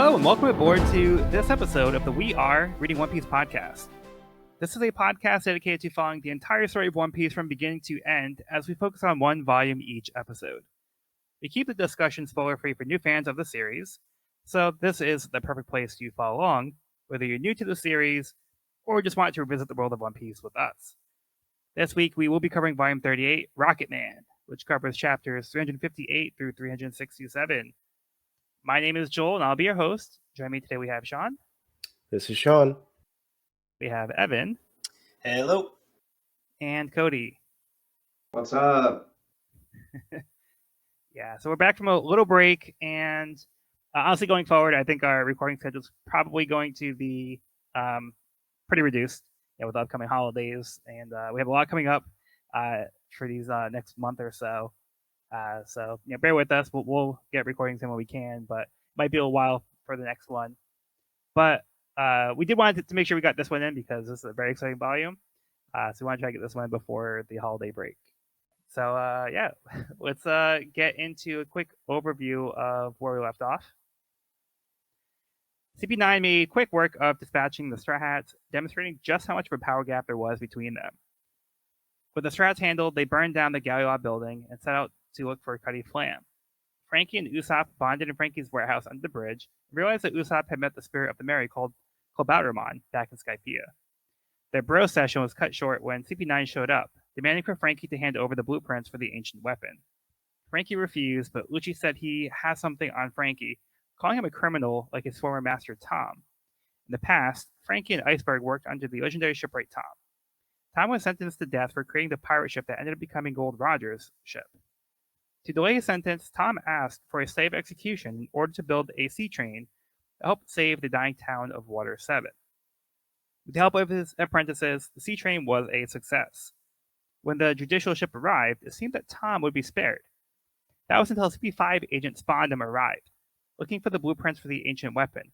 Hello and welcome aboard to this episode of the We Are Reading One Piece podcast. This is a podcast dedicated to following the entire story of One Piece from beginning to end as we focus on one volume each episode. We keep the discussion spoiler-free for new fans of the series, so this is the perfect place to follow along, whether you're new to the series or just want to revisit the world of One Piece with us. This week we will be covering Volume 38, Rocketman, which covers chapters 358 through 367. My name is Joel, and I'll be your host. Joining me today, we have Sean. This is Sean. We have Evan. Hello. And Cody. What's up? Yeah, so we're back from a little break, and honestly, going forward, I think our recording schedule is probably going to be pretty reduced with the upcoming holidays, and we have a lot coming up for these next month or so. So bear with us. We'll get recordings in when we can, but it might be a while for the next one. But we did want to make sure we got this one in because this is a very exciting volume. So we want to try to get this one before the holiday break. So let's get into a quick overview of where we left off. CP9 made quick work of dispatching the Straw Hats, demonstrating just how much of a power gap there was between them. With the Strats handled, they burned down the Galliot building and set out to look for Cuddy Flam. Frankie and Usopp bonded in Frankie's warehouse under the bridge and realized that Usopp had met the spirit of the Mary called Klabautermann back in Skypiea. Their bro session was cut short when CP9 showed up, demanding for Frankie to hand over the blueprints for the ancient weapon. Frankie refused, but Lucci said he has something on Frankie, calling him a criminal like his former master Tom. In the past, Frankie and Iceberg worked under the legendary shipwright Tom. Tom was sentenced to death for creating the pirate ship that ended up becoming Gold Roger's ship. To delay his sentence, Tom asked for a slave execution in order to build a sea train to help save the dying town of Water 7. With the help of his apprentices, the sea train was a success. When the judicial ship arrived, it seemed that Tom would be spared. That was until CP5 agent Spondum arrived, looking for the blueprints for the ancient weapon.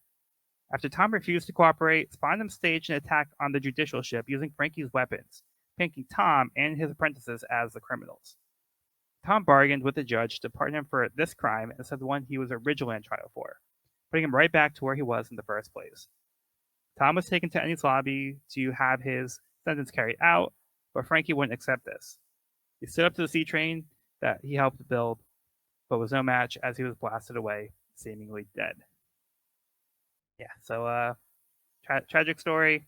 After Tom refused to cooperate, Spondum staged an attack on the judicial ship using Frankie's weapons, painting Tom and his apprentices as the criminals. Tom bargained with the judge to pardon him for this crime instead of the one he was originally on trial for, putting him right back to where he was in the first place. Tom was taken to Enies Lobby to have his sentence carried out, but Frankie wouldn't accept this. He stood up to the sea train that he helped build, but was no match as he was blasted away, seemingly dead. Yeah, so tragic story.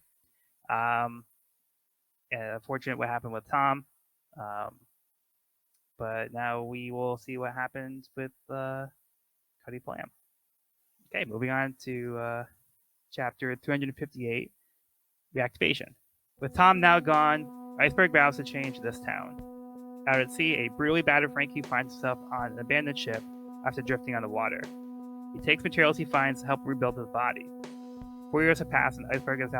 Unfortunate what happened with Tom. But now we will see what happens with Cuddy Flam. Okay, moving on to chapter 358, Reactivation. With Tom now gone, Iceberg vows to change this town. Out at sea, a brutally battered Frankie finds himself on an abandoned ship after drifting on the water. He takes materials he finds to help rebuild his body. 4 years have passed, and Iceberg has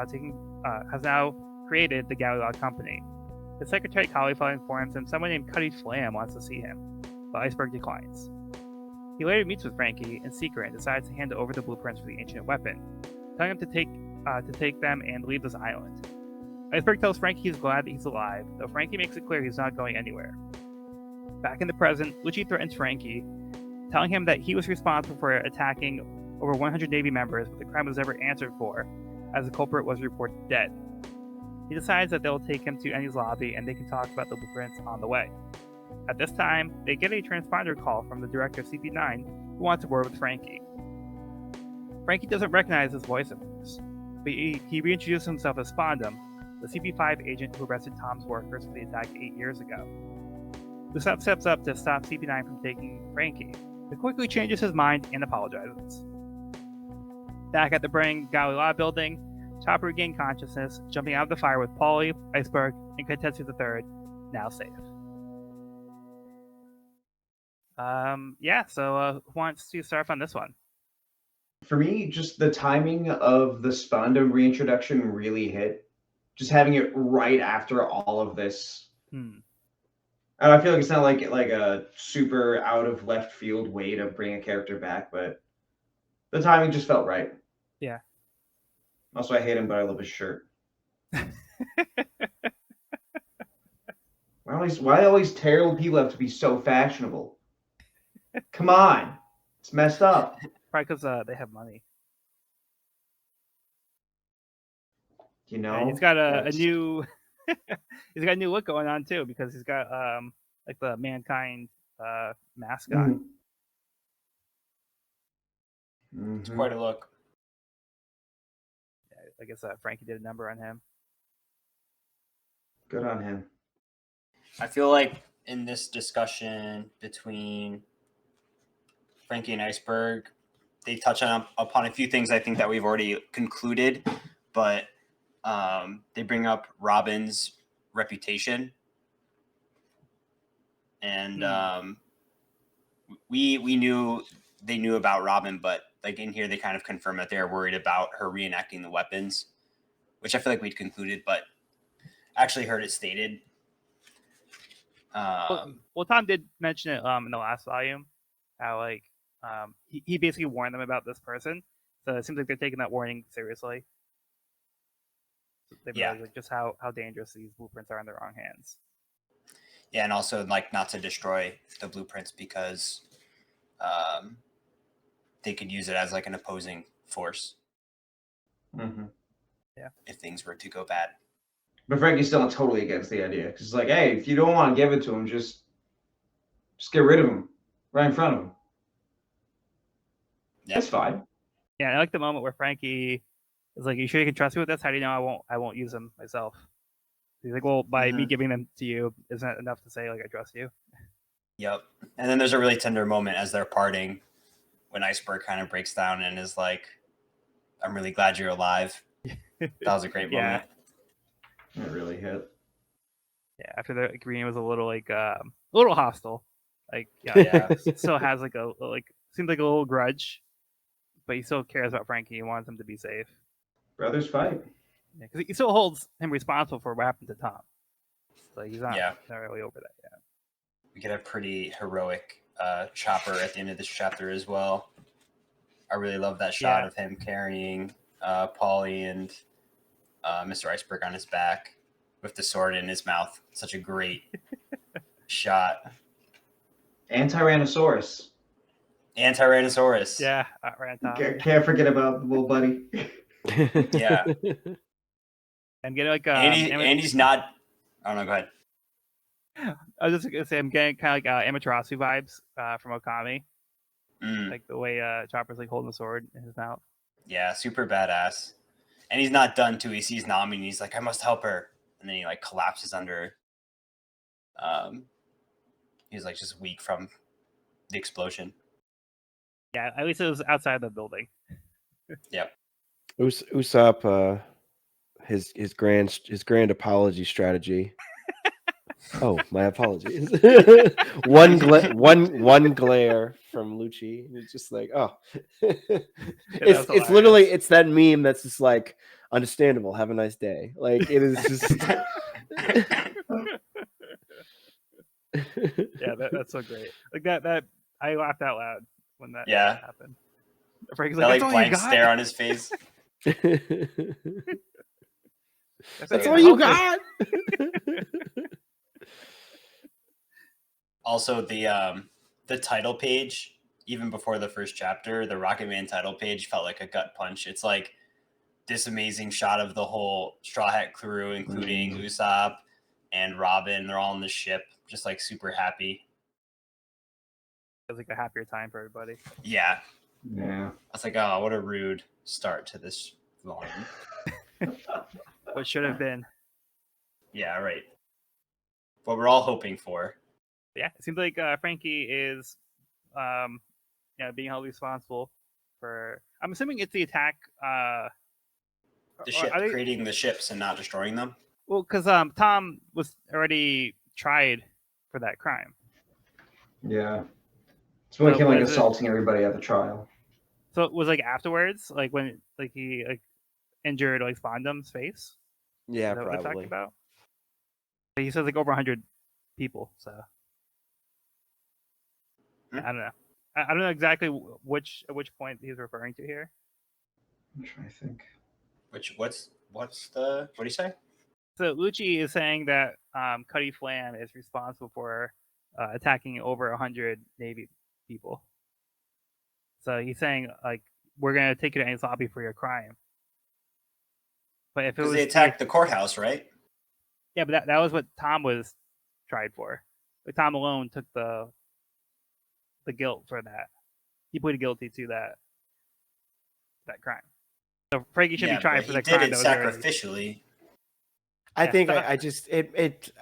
now created the Galliot Company. His secretary Cauliflower informs him someone named Cuddy Flam wants to see him, but Iceberg declines. He later meets with Frankie in secret and decides to hand over the blueprints for the ancient weapon, telling him to take them and leave this island. Iceberg tells Frankie he's glad that he's alive, though Frankie makes it clear he's not going anywhere. Back in the present, Lucci threatens Frankie, telling him that he was responsible for attacking over 100 Navy members, but the crime was never answered for, as the culprit was reported dead. He decides that they'll take him to Enies Lobby and they can talk about the blueprints on the way. At this time, they get a transponder call from the director of CP9 who wants a word with Frankie. Frankie doesn't recognize his voice at first, but he reintroduces himself as Spondum, the CP5 agent who arrested Tom's workers for the attack 8 years ago. Usopp steps up to stop CP9 from taking Frankie, but quickly changes his mind and apologizes. Back at the burning Galliot building, Chopper regained consciousness, jumping out of the fire with Paulie, Iceberg, and Kotetsu III, now safe. So who wants to start off on this one? For me, just the timing of the Spondum reintroduction really hit. Just having it right after all of this. And I feel like it's not like a super out of left field way to bring a character back, but the timing just felt right. Yeah. Also, I hate him, but I love his shirt. Why always terrible people have to be so fashionable? Come on. It's messed up. Probably because they have money. You know, and he's got a new he's got a new look going on too because he's got like the mankind mask on. It's quite a look. Yeah, I guess Frankie did a number on him. Good on him. I feel like in this discussion between Frankie and Iceberg, they touch upon a few things I think that we've already concluded, but they bring up Robin's reputation, and we knew they knew about Robin, but like in here they kind of confirm that they're worried about her reenacting the weapons, which I feel like we'd concluded, but actually heard it stated. Well, Tom did mention it in the last volume, how like he basically warned them about this person, so it seems like they're taking that warning seriously. They realize like just how dangerous these blueprints are in the wrong hands. Yeah, and also like not to destroy the blueprints because they could use it as like an opposing force. Yeah, if things were to go bad. But Frankie's still totally against the idea because it's like, hey, if you don't want to give it to him, just get rid of him right in front of him. Yep. That's fine. Yeah, I like the moment where Frankie is like, "You sure you can trust me with this? How do you know I won't use them myself?" He's like, "Well, by me giving them to you, isn't that enough to say like I trust you?" Yep. And then there's a really tender moment as they're parting when Iceberg kind of breaks down and is like, "I'm really glad you're alive." That was a great moment. It really hit. Yeah, after the agreement was a little like a little hostile, like yeah, still has like seems like a little grudge, but he still cares about Frankie and wants him to be safe. Brothers fight. Yeah, because he still holds him responsible for what happened to Tom. So he's not really over that yet. We get a pretty heroic Chopper at the end of this chapter as well. I really love that shot of him carrying Paulie and Mr. Iceberg on his back with the sword in his mouth. Such a great shot. And Tyrannosaurus. Yeah, right on top. Can't forget about the little buddy. Yeah. I'm getting like Andy's not. Oh no, go ahead. I was just gonna say I'm getting kind of like Amaterasu vibes from Okami, like the way Chopper's like holding the sword in his mouth. Yeah, super badass. And he's not done too. He sees Nami and he's like, "I must help her," and then he like collapses under. He's like just weak from the explosion. Yeah, at least it was outside the building. Yep. Usopp, his grand apology strategy. Oh, my apologies. one glare from Lucci. It's just like, oh, it's literally it's that meme that's just like understandable. Have a nice day. Like it is just. Yeah, that's so great. Like that I laughed out loud when that happened. Frank's like, that's blank stare on his face. That's all you got. Also, the title page, even before the first chapter, the Rocketman title page felt like a gut punch. It's like this amazing shot of the whole Straw Hat crew, including Usopp and Robin. They're all on the ship, just like super happy. It was like a happier time for everybody. Yeah. Yeah. I was like, oh, what a rude start to this volume. What should have been. Yeah, right. What we're all hoping for. Yeah, it seems like Frankie is, being held responsible for. I'm assuming it's the attack. The ship, creating the ships and not destroying them. Well, because Tom was already tried for that crime. Yeah. It's like him assaulting everybody at the trial. So it was like afterwards, like when like he like injured like Spondum's face. Yeah, is that probably. What they're talking about? He says like over 100 people. So I don't know. I don't know exactly which point he's referring to here. I'm trying to think. What's the what do you say? So Lucci is saying that Cutty Flam is responsible for attacking over 100 Navy people. So he's saying like we're gonna take you to Anis Lobby for your crime. But if it Because was they attacked the courthouse, right? Yeah, but that was what Tom was tried for. Like, Tom alone took the guilt for that. He pleaded guilty to that crime. So Frankie should be tried but for he that did crime it that was already. sacrificially. I Yeah, think so- I just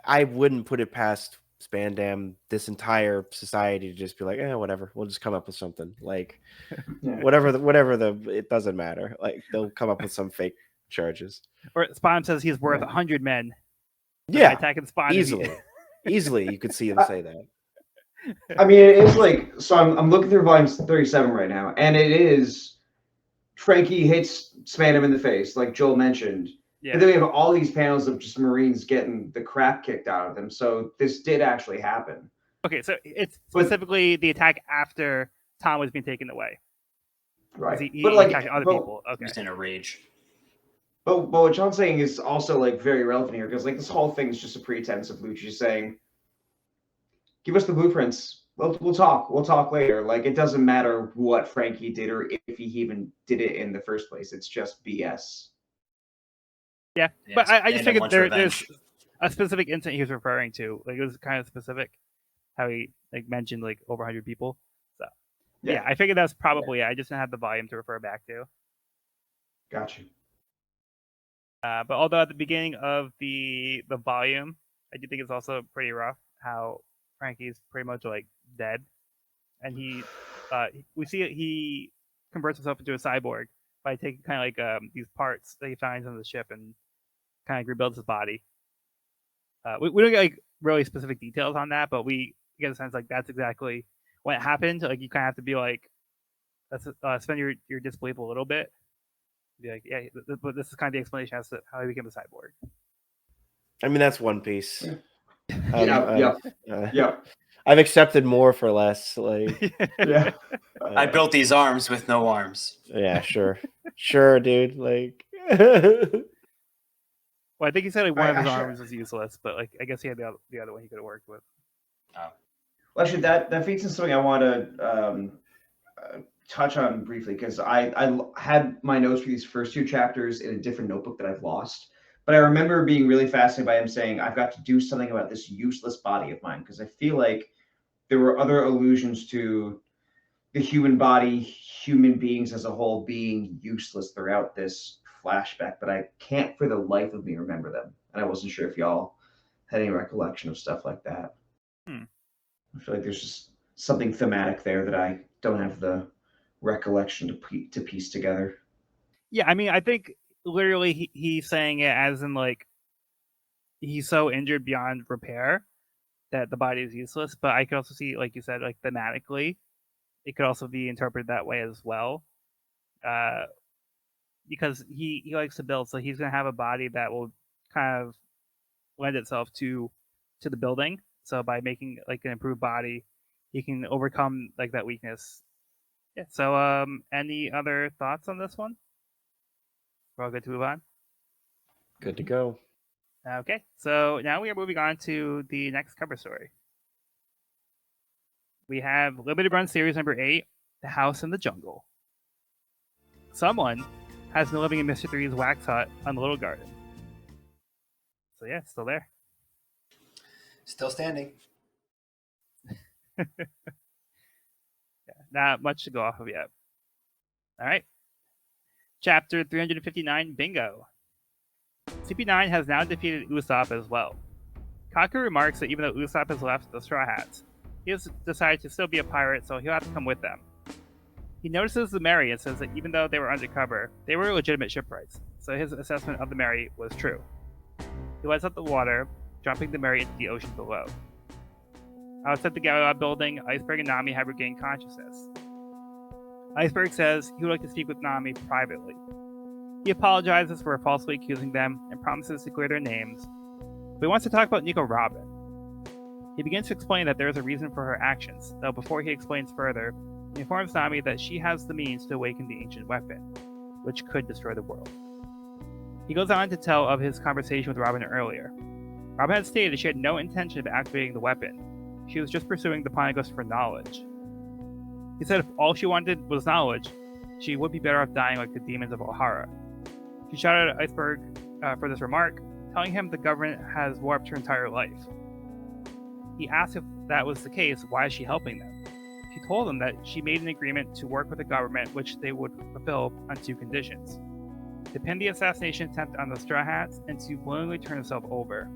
I wouldn't put it past Spandam, this entire society, to just be like, whatever, we'll just come up with something. Like Yeah. whatever the it doesn't matter. Like they'll come up with some fake charges. Or Spawn says he's worth Yeah. 100 men. So by Yeah, attacking Spawn easily you could see him say that. I mean, it is like, so I'm looking through volume 37 right now, and it is Frankie hits Spandam in the face, like Joel mentioned. Yeah. But then we have all these panels of just Marines getting the crap kicked out of them. So this did actually happen. Okay, so it's specifically the attack after Tom was being taken away. Right. He but like attacked other people. Okay. He was in a rage. But what John's saying is also like very relevant here, because like this whole thing is just a pretense of Lucci saying, give us the blueprints. We'll talk. We'll talk later. Like, it doesn't matter what Frankie did or if he even did it in the first place. It's just BS. Yeah, Yeah, but I just Spandam figured wants there's revenge. a specific incident he was referring to. Like, it was kind of specific how he like mentioned like over 100 people. So yeah, I figured that's probably it. I just didn't have the volume to refer back to. Gotcha. But although at the beginning of the volume, I do think it's also pretty rough how Frankie's pretty much like dead, and we see he converts himself into a cyborg by taking kind of like these parts that he finds on the ship and kind of rebuilds his body. We don't get like really specific details on that, but we get a sense like that's exactly what happened. Like, you kind of have to be like, suspend your disbelief a little bit. Be like, yeah, but this is kind of the explanation as to how he became a cyborg. I mean, that's One Piece. Yeah. I've accepted more for less. Like, Yeah. I built these arms with no arms. Yeah, sure, dude. Like, Well, I think he said like one of his Actually- arms was useless, but like I guess he had the other one he could have worked with. Well, actually, that feeds into something I want to touch on briefly, because I had my notes for these first two chapters in a different notebook that I've lost. But I remember being really fascinated by him saying, I've got to do something about this useless body of mine, because I feel like there were other allusions to the human body, human beings as a whole being useless throughout this flashback, but I can't for the life of me remember them. And I wasn't sure if y'all had any recollection of stuff like that. I feel like there's just something thematic there that I don't have the recollection to piece together. Yeah, I mean, I think literally he's saying it as in like he's so injured beyond repair that the body is useless. But I could also see, like you said, like thematically, it could also be interpreted that way as well. Because he likes to build, so he's gonna have a body that will kind of lend itself to the building. So by making like an improved body, he can overcome like that weakness. Yeah. So any other thoughts on this one? We're all good to move on. good to go. Okay, so now we are moving on to the next cover story. We have Limited Run Series number 8, The House in the Jungle. Someone has been living in Mr. 3's wax hut on the Little Garden. So yeah, it's still there. Still standing. Yeah, not much to go off of yet. All right. Chapter 359, Bingo. CP9 has now defeated Usopp as well. Kaku remarks that even though Usopp has left the Straw Hats, he has decided to still be a pirate, so he'll have to come with them. He notices the Mary and says that even though they were undercover, they were legitimate shipwrights, so his assessment of the Mary was true. He lets out the water, dropping the Mary into the ocean below. Outside the Galileo building, Iceberg and Nami have regained consciousness. Iceberg says he would like to speak with Nami privately. He apologizes for falsely accusing them and promises to clear their names, but he wants to talk about Nico Robin. He begins to explain that there is a reason for her actions, though before he explains further, he informs Nami that she has the means to awaken the ancient weapon, which could destroy the world. He goes on to tell of his conversation with Robin earlier. Robin had stated she had no intention of activating the weapon. She was just pursuing the Poneglyphs for knowledge. He said if all she wanted was knowledge, she would be better off dying like the demons of O'Hara. She shouted at Iceberg for this remark, telling him the government has warped her entire life. He asked if that was the case, why is she helping them? She told him that she made an agreement to work with the government, which they would fulfill on 2 conditions: to pin the assassination attempt on the Straw Hats and to willingly turn herself over.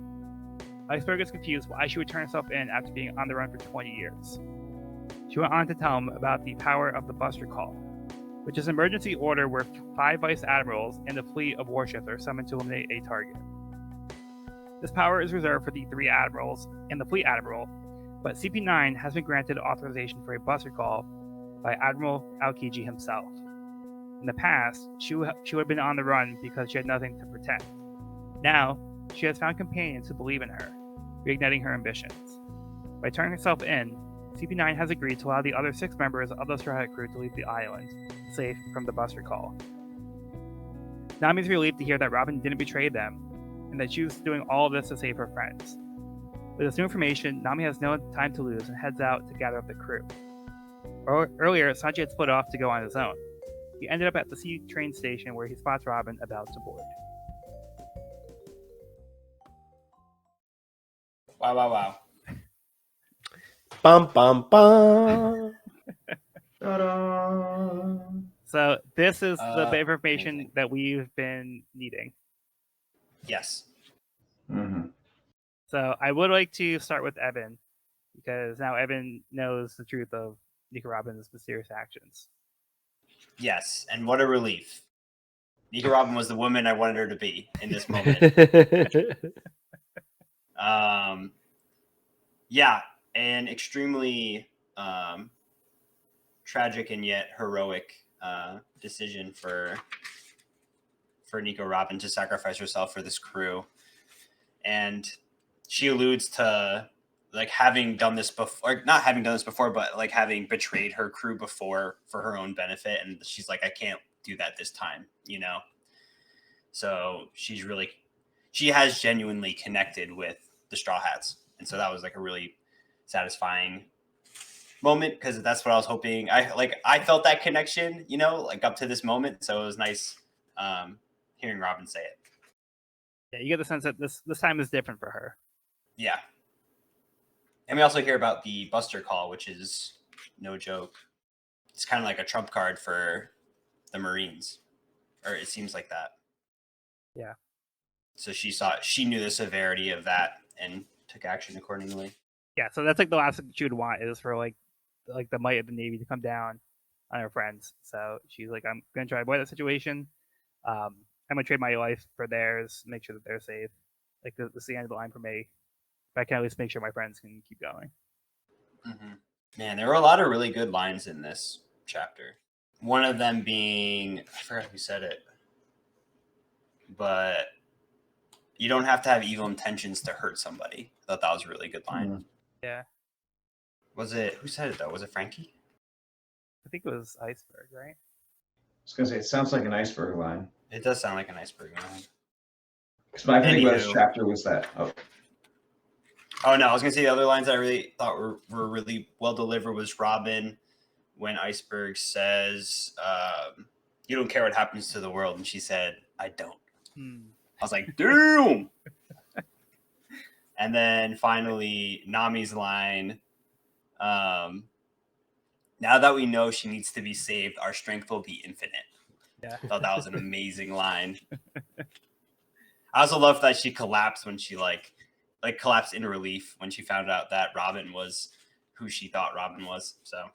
Iceberg is confused why she would turn herself in after being on the run for 20 years. She went on to tell him about the power of the Buster Call, which is an emergency order where 5 vice admirals and a fleet of warships are summoned to eliminate a target. This power is reserved for the 3 admirals and the fleet admiral, but CP9 has been granted authorization for a Buster Call by Admiral Aokiji himself. In the past, she would have been on the run because she had nothing to protect. Now, she has found companions who believe in her, reigniting her ambitions. By turning herself in, CP9 has agreed to allow the other 6 members of the Straw Hat crew to leave the island, safe from the Buster Call. Nami's relieved to hear that Robin didn't betray them, and that she was doing all of this to save her friends. With this new information, Nami has no time to lose and heads out to gather up the crew. Earlier, Sanji had split off to go on his own. He ended up at the sea train station where he spots Robin about to board. Wow. Bum bum bum. Ta-da! So this is the bit of information amazing. that we've been needing. Yes. Mm-hmm. So I would like to start with Evan, because now Evan knows the truth of Nico Robin's mysterious actions. Yes. And what a relief. Nico Robin was the woman I wanted her to be in this moment. Yeah, an extremely tragic and yet heroic decision for Nico Robin to sacrifice herself for this crew. And she alludes to like having done this before, not having done this before, but like having betrayed her crew before for her own benefit. And she's like, I can't do that this time, you know? So she has genuinely connected with the Straw Hats. And so that was like a really satisfying moment, because that's what I was hoping. I felt that connection, you know, like up to this moment. So it was nice hearing Robin say it. Yeah, you get the sense that this time is different for her. Yeah. And we also hear about the Buster Call, which is no joke. It's kind of like a trump card for the Marines, or it seems like that. Yeah. So she knew the severity of that and took action accordingly. Yeah, so that's like the last thing she would want, is for like the might of the Navy to come down on her friends. So she's like, I'm gonna try to avoid that situation. I'm gonna trade my life for theirs, make sure that they're safe. Like this is the end of the line for me. But I can at least make sure my friends can keep going. Mm-hmm. Man, there were a lot of really good lines in this chapter. One of them being, I forgot who said it, but you don't have to have evil intentions to hurt somebody. I thought that was a really good line. Mm. Yeah. Was it, who said it though? Was it Frankie? I think it was Iceberg, right? I was gonna say, it sounds like an iceberg line. It does sound like an iceberg line. Because my thing about this Anywho. chapter was that. Oh no, I was gonna say the other lines I really thought were really well delivered was Robin when Iceberg says, you don't care what happens to the world, and she said, I don't. I was like, damn. And then finally Nami's line, now that we know she needs to be saved, our strength will be infinite. Yeah. I thought that was an amazing line. I also love that she collapsed when she like collapsed in relief when she found out that Robin was who she thought Robin was. So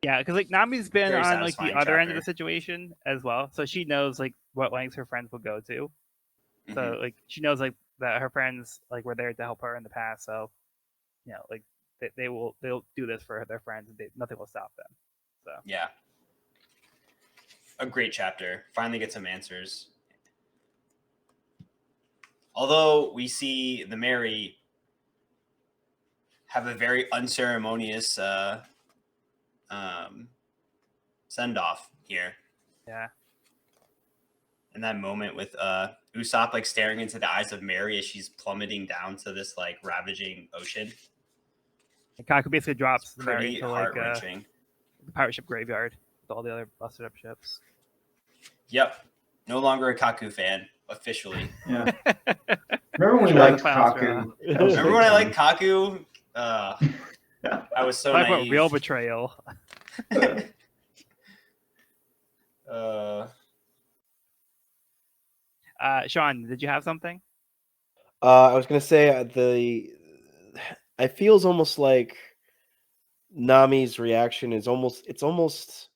yeah, because like Nami's been very on like the satisfying other end of the chapter. situation as well, so she knows like what lengths her friends will go to. So Mhm. like she knows like that her friends like were there to help her in the past. So you know, like they'll do this for their friends, and nothing will stop them. So Yeah, a great chapter. Finally get some answers. Although we see the Mary have a very unceremonious send off here. yeah, In that moment with Usopp like staring into the eyes of Mary as she's plummeting down to this like ravaging ocean. and Kaku basically drops the Mary Pretty into like heart-wrenching. the pirate ship graveyard with all the other busted up ships. Yep. No longer a Kaku fan, officially. Yeah. Remember when we That was liked the final Kaku? straw. That was a Remember good when I time. liked Kaku? I was so Talk about naive. real betrayal. Sean, did you have something? I was gonna say it feels almost like Nami's reaction is almost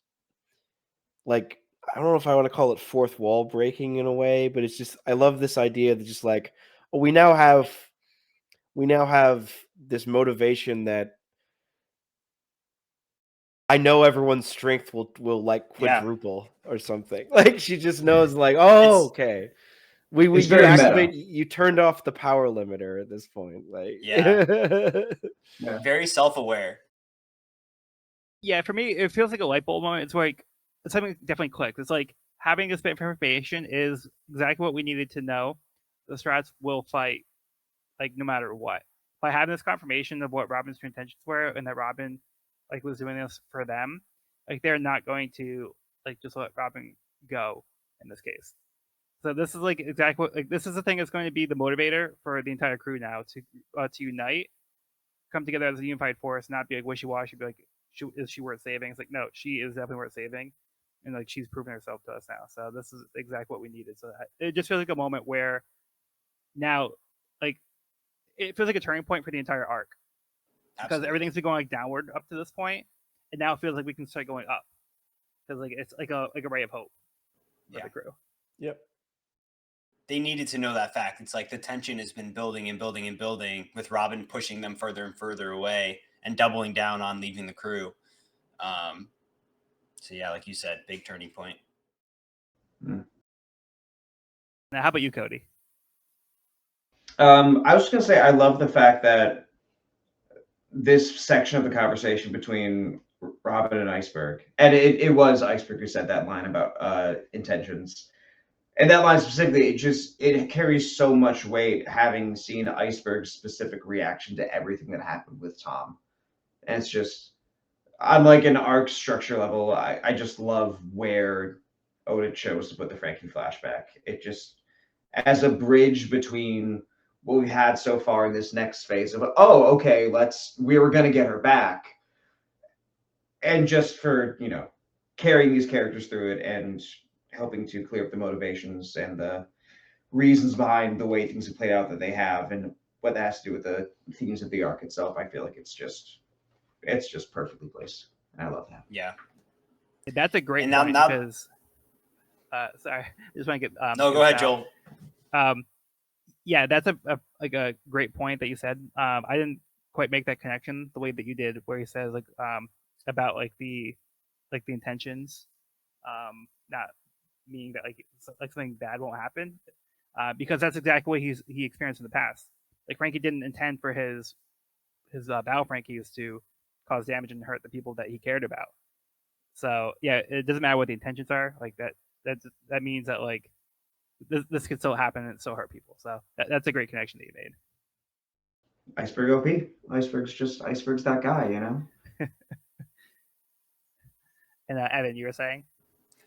like, I don't know if I want to call it fourth wall breaking in a way, but it's just, I love this idea that just like, oh, we now have this motivation that I know everyone's strength will like quadruple or something. Like she just knows like, oh, okay. It's You very activate, meta. you turned off the power limiter at this point. Like Yeah. Very self-aware. Yeah, for me, it feels like a light bulb moment. It's like something definitely clicked. It's like having this bit of information is exactly what we needed to know. The Strats will fight, like no matter what. By having this confirmation of what Robin's true intentions were, and that Robin, like, was doing this for them, like they're not going to like just let Robin go in this case. So this is like exactly what, like this is the thing that's going to be the motivator for the entire crew now to unite, come together as a unified force, not be like wishy-washy, be like, is she worth saving? It's like, no, she is definitely worth saving, and like she's proven herself to us now. So this is exactly what we needed. So it just feels like a moment where now, like, it feels like a turning point for the entire arc because Absolutely. everything's been going like downward up to this point, and now it feels like we can start going up because like it's like a ray of hope for the crew. Yep. They needed to know that fact. It's like the tension has been building and building and building, with Robin pushing them further and further away and doubling down on leaving the crew. So yeah, like you said, big turning point. Now, how about you, Cody? I was just gonna say I love the fact that this section of the conversation between Robin and Iceberg, and it was Iceberg who said that line about intentions. And that line specifically, it carries so much weight having seen Iceberg's specific reaction to everything that happened with Tom. And it's just, on like an arc structure level, I just love where Oda chose to put the Frankie flashback. It just, as a bridge between what we had so far in this next phase of, oh, okay, we were going to get her back. And just for, carrying these characters through it and helping to clear up the motivations and the reasons behind the way things have played out that they have, and what that has to do with the themes of the arc itself. I feel like it's just perfectly placed. And I love that. Yeah. That's a great And point now- because sorry, I just want to get No, go ahead, Joel. Yeah, that's a great point that you said. I didn't quite make that connection the way that you did, where he says like about like the intentions, not meaning that like something bad won't happen, because that's exactly what he experienced in the past. Like Frankie didn't intend for his battle Frankies to cause damage and hurt the people that he cared about. So yeah, it doesn't matter what the intentions are. Like that means that like this could still happen and still hurt people. So that's a great connection that you made. Iceberg OP. Iceberg's that guy, And Evan, you were saying?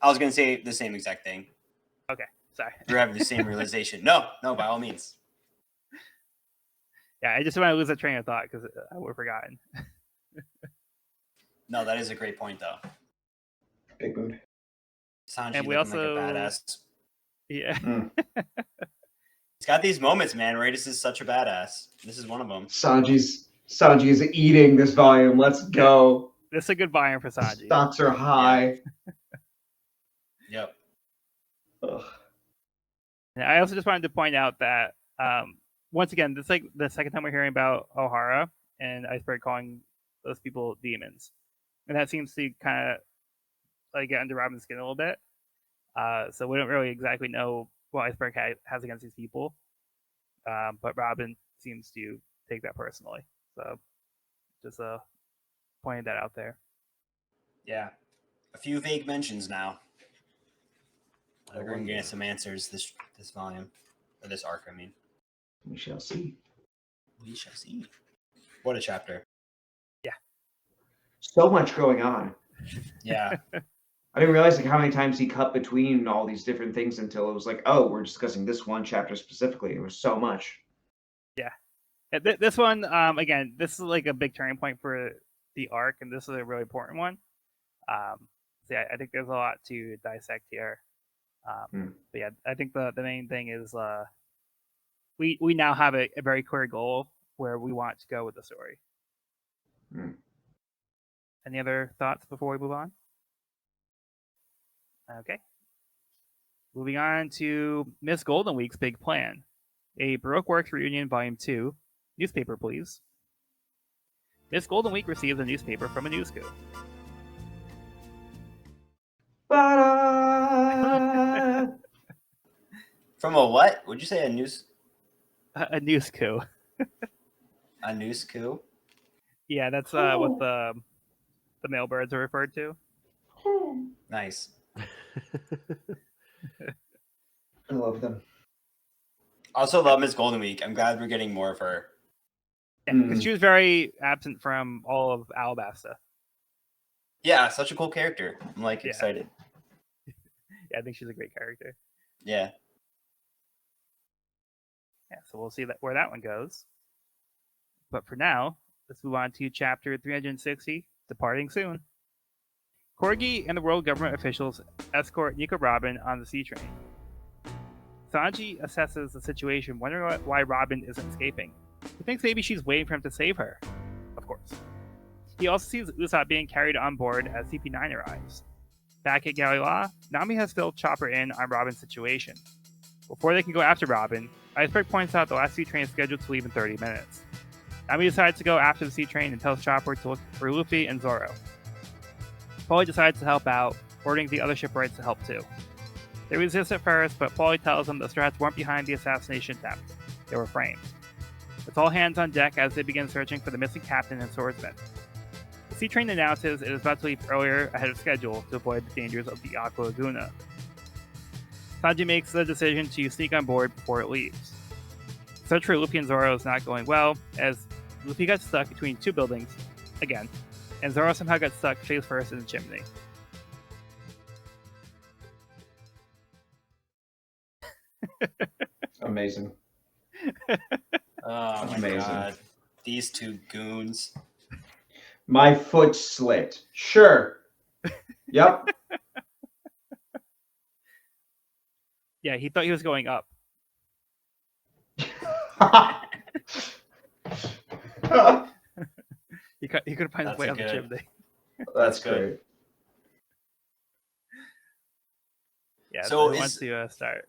I was going to say the same exact thing. Okay, sorry. You're having the same realization. No, by all means. Yeah, I just don't want to lose that train of thought because I would have forgotten. No, that is a great point, though. Big mood. Sanji And we looking also- like a badass. Yeah. He's got these moments, man. Radis is such a badass. This is one of them. Sanji's eating this volume. Let's go. This is a good volume for Sanji. Stocks are high. Yep. Ugh. And I also just wanted to point out that once again, this is like the second time we're hearing about O'Hara and Iceberg calling those people demons, and that seems to kind of like get under Robin's skin a little bit. So we don't really exactly know what Iceberg has against these people, but Robin seems to take that personally. So just pointing that out there. Yeah. A few vague mentions now. We're going to get some answers this volume, or this arc, I mean. We shall see. We shall see. What a chapter. So much going on. Yeah. I didn't realize like how many times he cut between all these different things until it was like, oh, we're discussing this one chapter specifically. It was so much. Yeah. This one, again, this is like a big turning point for the arc, and this is a really important one. So yeah, I think there's a lot to dissect here. But yeah, I think the main thing is we now have a very clear goal where we want to go with the story. Any other thoughts before we move on? Okay. Moving on to Miss Golden Week's big plan. A Baroque Works Reunion Volume 2. Newspaper, please. Miss Golden Week receives a newspaper from a news coup. From a what? Would you say a news? A news coup. A news coup? Yeah, that's what the mailbirds are referred to. Nice. I love them. Also love Miss Golden Week. I'm glad we're getting more of her. Yeah, because she was very absent from all of Alabasta. Yeah, such a cool character. I'm like excited. Yeah, I think she's a great character. Yeah. Yeah, so we'll see where that one goes. But for now, let's move on to chapter 360, Departing Soon. Corgi and the world government officials escort Nico Robin on the sea train. Sanji assesses the situation, wondering why Robin isn't escaping. He thinks maybe she's waiting for him to save her. Of course. He also sees Usopp being carried on board as CP9 arrives. Back at Galilea, Nami has filled Chopper in on Robin's situation. Before they can go after Robin, Iceberg points out the last sea train is scheduled to leave in 30 minutes. Nami decides to go after the sea train and tells Chopper to look for Luffy and Zoro. Paulie decides to help out, ordering the other shipwrights to help too. They resist at first, but Paulie tells them the Strats weren't behind the assassination attempt. They were framed. It's all hands on deck as they begin searching for the missing captain and swordsman. The sea train announces it is about to leave earlier ahead of schedule to avoid the dangers of the Aqua Laguna. Sanji makes the decision to sneak on board before it leaves. The search for Luffy and Zoro is not going well, as Luffy got stuck between two buildings, again, and Zoro somehow got stuck face first in the chimney. Amazing. Oh my Amazing. god. These two goons. My foot slipped. Sure. Yep. Yeah, he thought he was going up. He couldn't find his way up the chimney. That's good. great. Yeah, so he wants to start.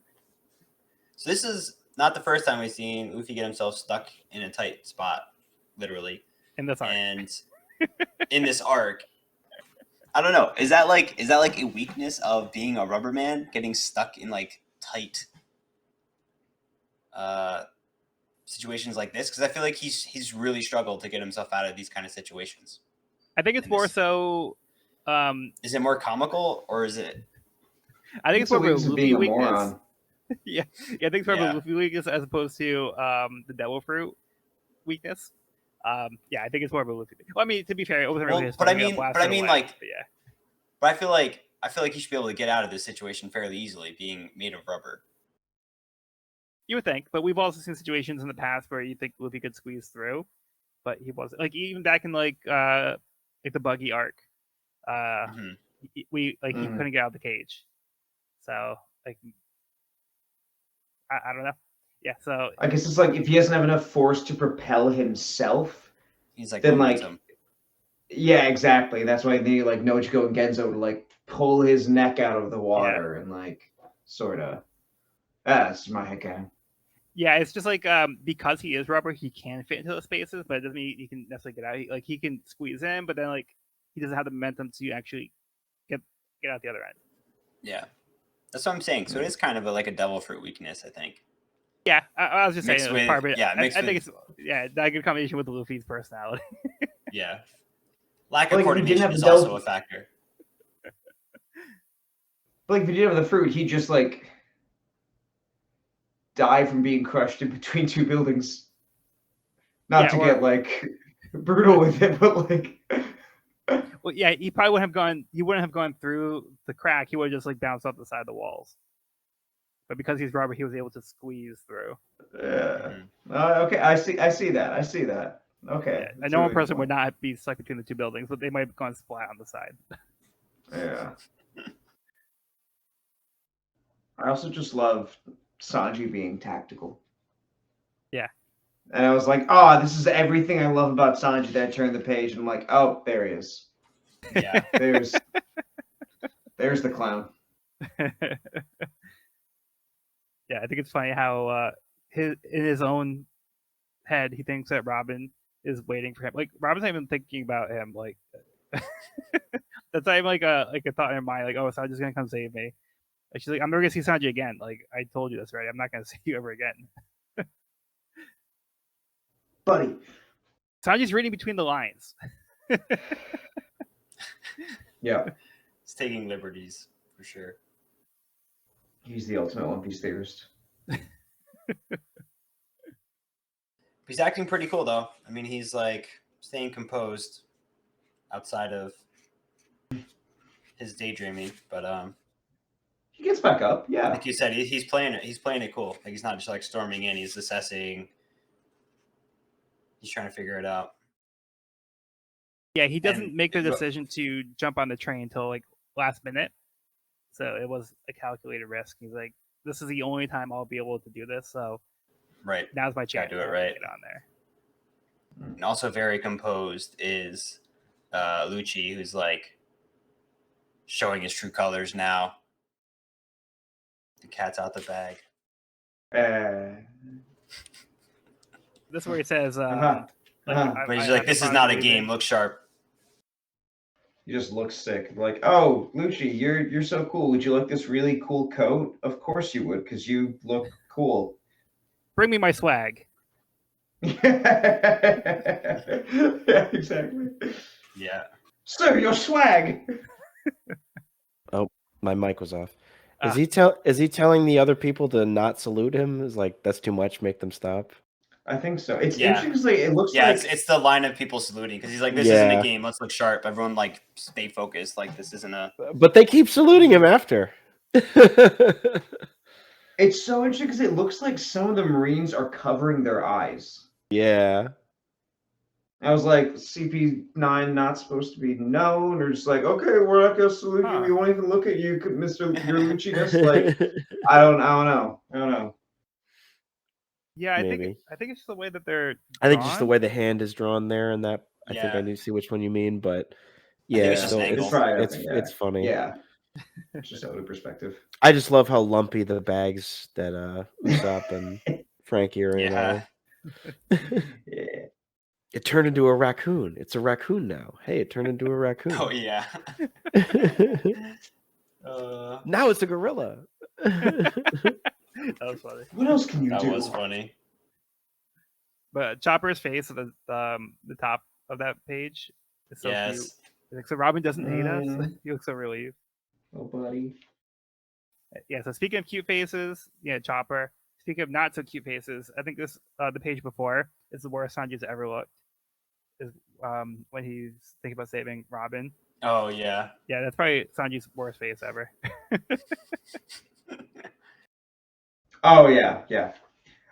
So this is not the first time we've seen Luffy get himself stuck in a tight spot, literally. In this arc. And in this arc. I don't know. Is that like a weakness of being a rubber man, getting stuck in like tight situations like this? Because I feel like he's really struggled to get himself out of these kind of situations. I think it's more so. Is it more comical or is it? I think it's more of a Luffy weakness. Moron. yeah, I think it's more of a Luffy weakness as opposed to the Devil Fruit weakness. Yeah, I think it's more of a Luffy. Well, I mean, to be fair, it wasn't really his fault. But I feel like he should be able to get out of this situation fairly easily, being made of rubber. You would think, but we've also seen situations in the past where you think Luffy could squeeze through, but he wasn't. Like even back in like the Buggy arc, he couldn't get out of the cage. So like, I don't know. Yeah, so I guess it's like if he doesn't have enough force to propel himself, he's like then momentum. like, yeah, exactly. That's why they like Nojiko and Genzo to like pull his neck out of the water and like sort of. That's my headcanon. Yeah, it's just like because he is rubber, he can fit into those spaces, but it doesn't mean he can necessarily get out. He can squeeze in, but then like he doesn't have the momentum to actually get out the other end. Yeah, that's what I'm saying. So it is kind of like a devil fruit weakness, I think. Yeah, I was just saying it was part of it. Yeah, I think it's that good combination with Luffy's personality. Yeah, lack of coordination is also a factor. But like if he didn't have the fruit, he'd just like die from being crushed in between two buildings. Not to get like brutal with it, but like Well, yeah, he probably wouldn't have gone. He wouldn't have gone through the crack. He would have just like bounced off the side of the walls. But because he's rubber, he was able to squeeze through. Yeah. Okay, I see that. Okay. Yeah, a normal person would not be stuck between the two buildings, but they might have gone splat on the side. Yeah. I also just love Sanji being tactical. Yeah. And I was like, oh, this is everything I love about Sanji. Then I turned the page and I'm like, oh, there he is. Yeah. There's the clown. Yeah, I think it's funny how in his own head he thinks that Robin is waiting for him. Like Robin's not even thinking about him. Like that's not even like a thought in her mind. Like, oh, Sanji's gonna come save me. And she's like, I'm never gonna see Sanji again. Like I told you this, right? I'm not gonna see you ever again. Buddy. Sanji's reading between the lines. Yeah. He's taking liberties for sure. He's the ultimate One Piece theorist. He's acting pretty cool though. I mean, he's like staying composed outside of his daydreaming, but he gets back up. Yeah, like you said, he's playing it. He's playing it cool. Like he's not just like storming in. He's assessing. He's trying to figure it out. Yeah, he doesn't make the decision to jump on the train until like last minute. So it was a calculated risk. He's like, this is the only time I'll be able to do this. So right, now's my chance to do it right. Get on there. And also very composed is Lucci, who's like showing his true colors now. The cat's out the bag. This is where he says, but he's like, this is not a game. Look sharp. He just looks sick. Like, oh, Lucci, you're so cool. Would you like this really cool coat? Of course you would, because you look cool. Bring me my swag. Yeah, exactly. Yeah. Sir, your swag. Oh, my mic was off. Is he telling the other people to not salute him? Is like that's too much. Make them stop. I think so. It's interesting. It looks like it's the line of people saluting because he's like, this isn't a game. Let's look sharp. Everyone like stay focused. Like this isn't a. But they keep saluting him after. It's so interesting because it looks like some of the Marines are covering their eyes. Yeah. I was like, CP9 not supposed to be known, or just like, okay, we're not gonna salute you. We won't even look at you, Mr. Your Luchiness. Like, I don't know. Yeah, I think it's the way that they're. I think just the way the hand is drawn there, and that I think I need to see which one you mean, but yeah, it's funny. Yeah, just out of perspective. I just love how lumpy the bags that Usopp and Frankie are in. Yeah. It turned into a raccoon. It's a raccoon now. Hey, it turned into a raccoon. Oh yeah. Now it's a gorilla. That was funny. What else can you do? That was funny. But Chopper's face at the top of that page is so cute. Like, so Robin doesn't hate us. He looks so relieved. Oh, buddy. Yeah. So speaking of cute faces, Chopper. Speaking of not so cute faces, I think this the page before is the worst Sanji's ever looked. Is when he's thinking about saving Robin. Oh yeah. Yeah, that's probably Sanji's worst face ever. Oh yeah.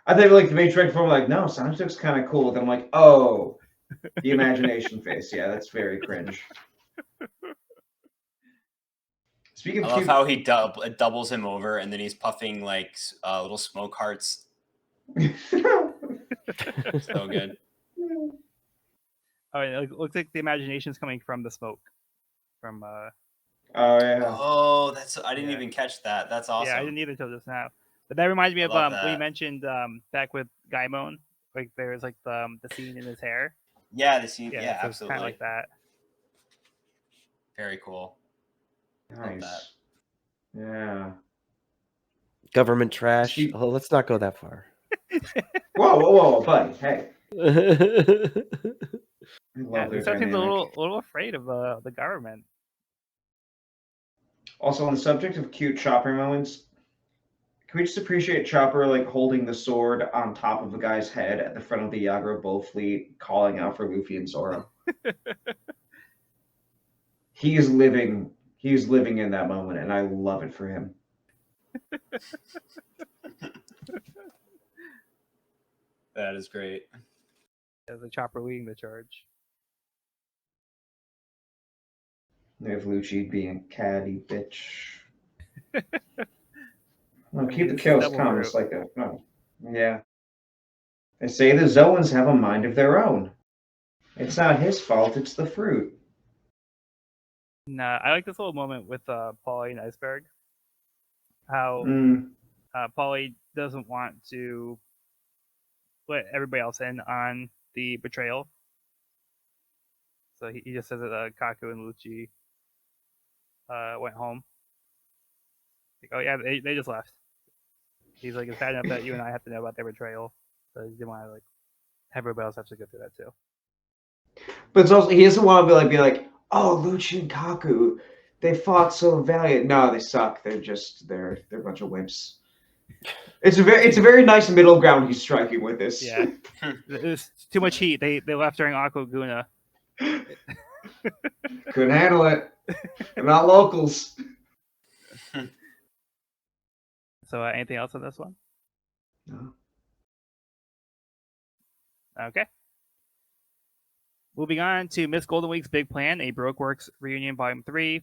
I think like the page right before, I'm like, no, Sanji looks kind of cool. Then I'm like, oh, the imagination face. Yeah, that's very cringe. Speaking of I love how he doubles him over, and then he's puffing like little smoke hearts. So good. Oh, it looks like the imagination is coming from the smoke. From Oh yeah. Oh, I didn't even catch that. That's awesome. Yeah, I didn't either until just now. But that reminds me of when you mentioned back with Gaimon, like there's like the scene in his hair. Yeah, the scene. Yeah, so absolutely. Kind of like that. Very cool. Nice. Yeah. Government trash. Let's not go that far. Whoa, buddy. Hey. He seems a little afraid of the government. Also, on the subject of cute Chopper moments, can we just appreciate Chopper like holding the sword on top of the guy's head at the front of the Yagura Bull fleet, calling out for Luffy and Zoro? he is living in that moment, and I love it for him. That is great. As a Chopper leading the charge. They have Lucci being catty bitch. No, I mean, keep the this is kills double coming. group. It's like that. No. Yeah. They say the Zoans have a mind of their own. It's not his fault, it's the fruit. Nah, I like this little moment with Paulie and Iceberg. How Paulie doesn't want to let everybody else in on the betrayal. So he just says that Kaku and Lucci went home. Like, oh yeah, they just left. He's like, it's bad enough that you and I have to know about their betrayal. So he didn't want to like have everybody else have to go through that too. But it's also, he doesn't want to be like, oh, Lucci and Kaku, they fought so valiant. No, they suck. They're a bunch of wimps. It's a very nice middle ground he's striking with this. Yeah, it's too much heat. They left during Aqua Laguna. Couldn't handle it. They're not locals. So anything else on this one? No. Okay. Moving on to Miss Golden Week's big plan, a Baroque Works reunion volume 3.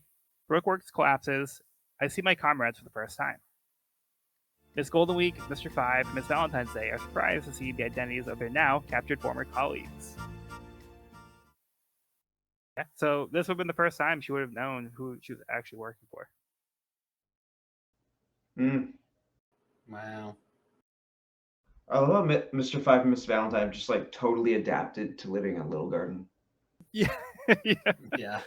Baroque Works collapses. I see my comrades for the first time. Miss Golden Week, Mr. 5, and Miss Valentine's Day are surprised to see the identities of their now captured former colleagues. Yeah, so this would have been the first time she would have known who she was actually working for. Wow. I love how Mr. 5 and Miss Valentine just like totally adapted to living in Little Garden. Yeah. Yeah.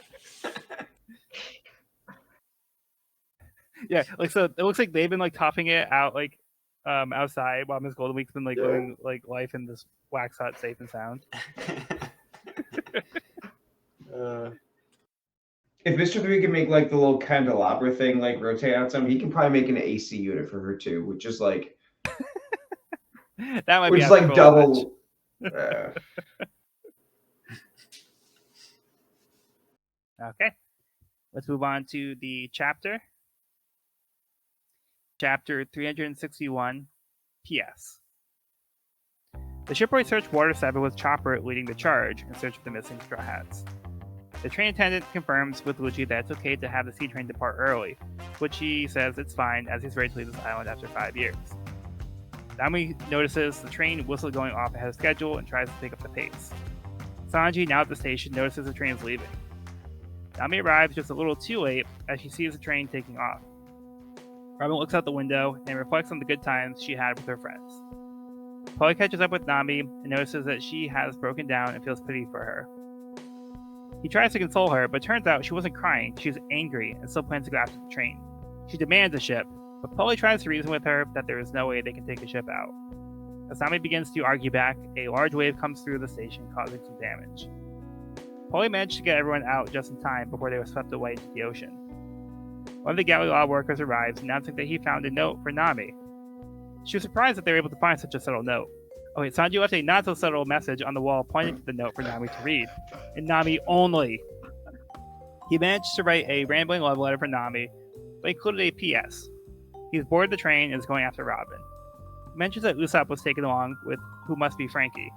Yeah, like so it looks like they've been like topping it out like outside while Miss Golden Week's been like living like life in this wax hut safe and sound. If Mr. 3 can make like the little candelabra thing like rotate out some, he can probably make an AC unit for her too, which is like that might which be is like double. Okay, let's move on to the chapter. Chapter 361, P.S. The shipboard searched Water 7 with Chopper leading the charge in search of the missing Straw Hats. The train attendant confirms with Lucci that it's okay to have the sea train depart early, which he says it's fine as he's ready to leave this island after 5 years. Nami notices the train whistle going off ahead of schedule and tries to pick up the pace. Sanji, now at the station, notices the train is leaving. Nami arrives just a little too late as she sees the train taking off. Robin looks out the window and reflects on the good times she had with her friends. Polly catches up with Nami and notices that she has broken down and feels pity for her. He tries to console her, but turns out she wasn't crying, she was angry and still plans to go after the train. She demands a ship, but Polly tries to reason with her that there is no way they can take a ship out. As Nami begins to argue back, a large wave comes through the station, causing some damage. Polly managed to get everyone out just in time before they were swept away into the ocean. One of the galley law workers arrives, announcing that he found a note for Nami. She was surprised that they were able to find such a subtle note. Okay, Sanji left a not so subtle message on the wall pointing to the note for Nami to read, and Nami only. He managed to write a rambling love letter for Nami, but included a P.S. He's boarded the train and is going after Robin. He mentions that Usopp was taken along with who must be Frankie.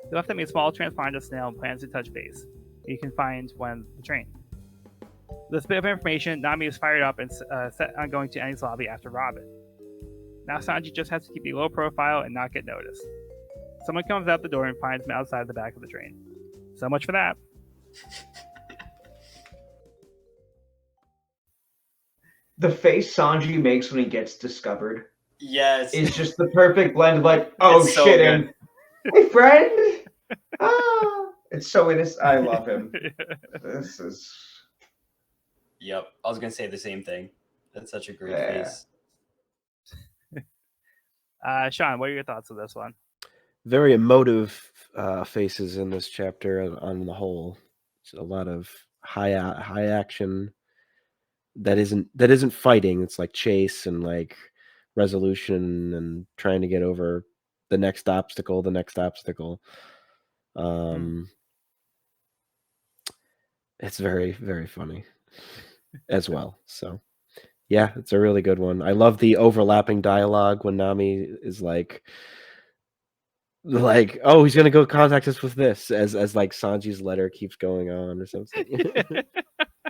He left him a small transponder snail and plans to touch base. You can find when the train. With this bit of information, Nami is fired up and set on going to Annie's lobby after Robin. Now Sanji just has to keep a low profile and not get noticed. Someone comes out the door and finds him outside the back of the train. So much for that. The face Sanji makes when he gets discovered, yes, is just the perfect blend of like, oh It's so shit, good. and hey friend, it's so innocent. I love him. This is. Yep, I was gonna say the same thing. That's such a great Yeah. face. Sean, what are your thoughts on this one? Very emotive faces in this chapter on the whole. It's a lot of high action that isn't fighting. It's like chase and like resolution and trying to get over the next obstacle. It's very, very funny as well. So, yeah, it's a really good one. I love the overlapping dialogue when Nami is like, oh, he's gonna go contact us with this, as like Sanji's letter keeps going on or something.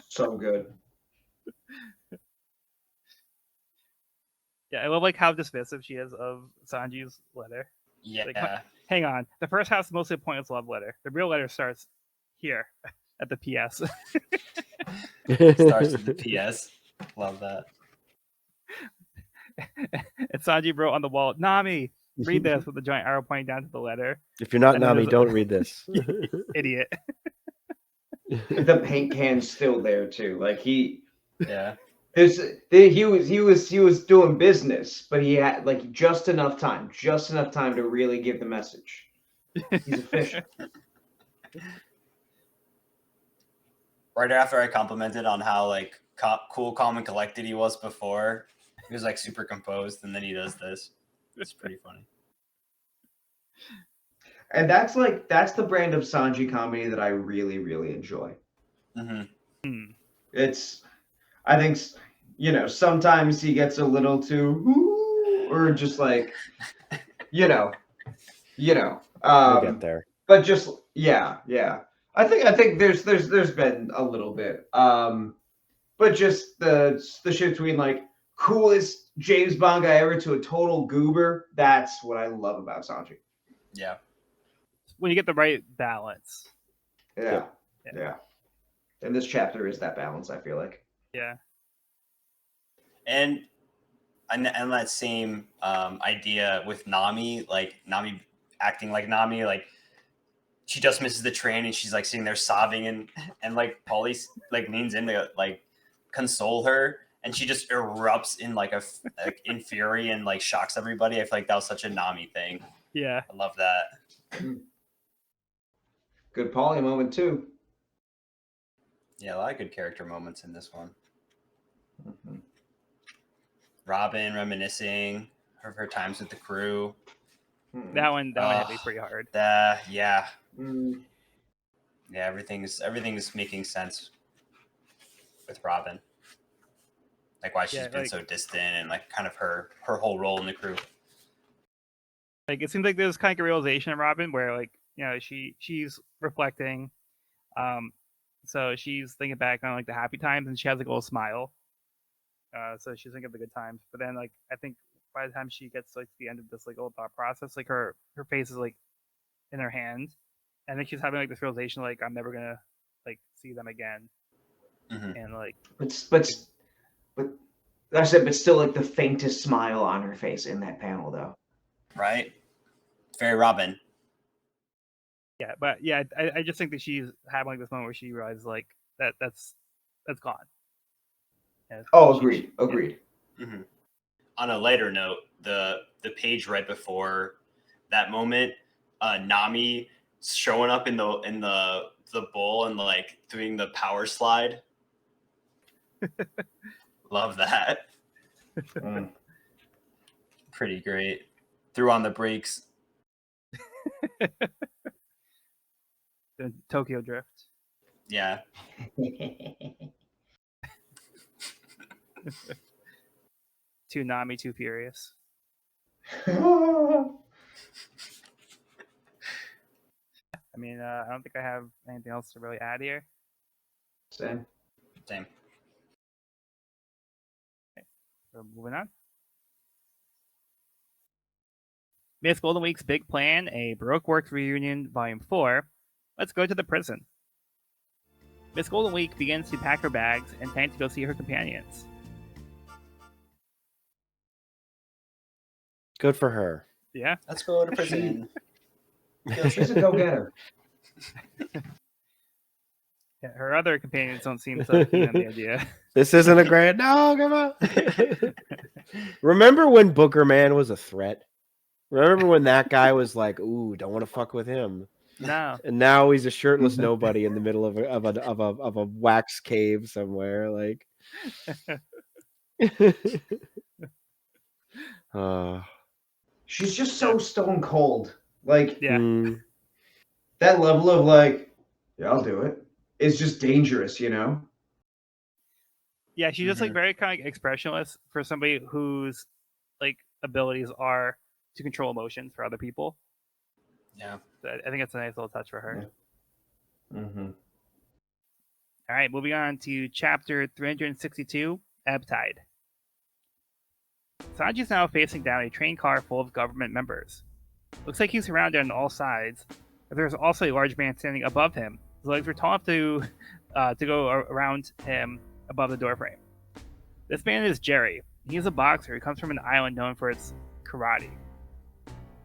So good. Yeah, I love like how dismissive she is of Sanji's letter. Yeah. Like, hang on, the first half's mostly a pointless love letter. The real letter starts here at the PS. Starts with the PS. Love that. And Sanji wrote on the wall, Nami, read this, with the giant arrow pointing down to the letter. If you're not And then Nami, there's don't read this. Idiot. The paint can's still there too. Like he Yeah. he was doing business, but he had like just enough time to really give the message. He's efficient. Right after I complimented on how like cool, calm, and collected he was before, he was like super composed, and then he does this. It's pretty funny. And that's the brand of Sanji comedy that I really, really enjoy. Mm-hmm. It's, I think, sometimes he gets a little too, or just like, We'll get there. But just yeah. I think there's been a little bit, but just the shift between like coolest James Bond guy ever to a total goober. That's what I love about Sanji. Yeah. When you get the right balance. Yeah. And this chapter is that balance, I feel like. Yeah. And that same idea with Nami, like Nami acting like Nami, like she just misses the train and she's like sitting there sobbing, and like Polly like leans in to like console her, and she just erupts in like in fury and like shocks everybody. I feel like that was such a Nami thing. Yeah. I love that. Good Polly moment too. Yeah, a lot of good character moments in this one. Mm-hmm. Robin reminiscing of her times with the crew. That one hit me pretty hard. Yeah. Mm. Yeah, everything is making sense with Robin. Like why she's been so distant, and like kind of her whole role in the crew. Like it seems like there's kind of a realization in Robin where like, she's reflecting. So she's thinking back on like the happy times, and she has like a little smile. So she's thinking of the good times. But then like I think by the time she gets like to the end of this like little thought process, like her face is like in her hand, and then she's having like this realization like I'm never gonna like see them again. Mm-hmm. And like but I said, but still like the faintest smile on her face in that panel though. Right? It's very Robin. Yeah, but yeah, I just think that she's having like this moment where she realizes like that's gone. Yeah, agreed. Yeah. Mm-hmm. On a lighter note, the page right before that moment, Nami showing up in the bowl and like doing the power slide. Love that. Pretty great. Threw on the brakes. The Tokyo Drift. Yeah. Too Nami, too furious. I mean, I don't think I have anything else to really add here. Same. Okay, so moving on. Miss Golden Week's big plan, a Baroque Works reunion, Volume 4. Let's go to the prison. Miss Golden Week begins to pack her bags and plan to go see her companions. Good for her. Yeah. Let's go to prison. She's a go-getter. Yeah, her other companions don't seem so keen on the idea. This isn't a grand. No, come on. Remember when Booker Man was a threat? Remember when that guy was like, "Ooh, don't want to fuck with him." No. And now he's a shirtless nobody in the middle of a wax cave somewhere. Like, she's just so stone cold. Like, yeah. That level of like, yeah, I'll do it. is just dangerous, you know? Yeah, she's just like very kind of expressionless for somebody whose like abilities are to control emotions for other people. Yeah. So I think it's a nice little touch for her. Yeah. Mm-hmm. All right, moving on to chapter 362, Ebb Tide. Sanji's now facing down a train car full of government members. Looks like he's surrounded on all sides, but there's also a large man standing above him. His legs were tall enough to go around him above the doorframe. This man is Jerry. He's a boxer who comes from an island known for its karate.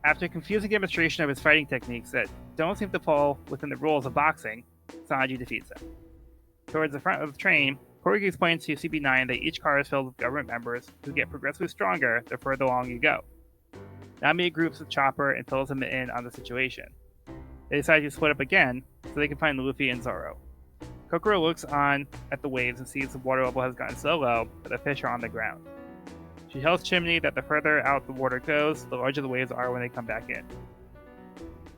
After a confusing demonstration of his fighting techniques that don't seem to fall within the rules of boxing, Sanji defeats him. Towards the front of the train, Porgy explains to CP9 that each car is filled with government members who get progressively stronger the further along you go. Nami groups with Chopper and fills him in on the situation. They decide to split up again so they can find Luffy and Zoro. Kokoro looks on at the waves and sees the water level has gotten so low that the fish are on the ground. She tells Chimney that the further out the water goes, the larger the waves are when they come back in.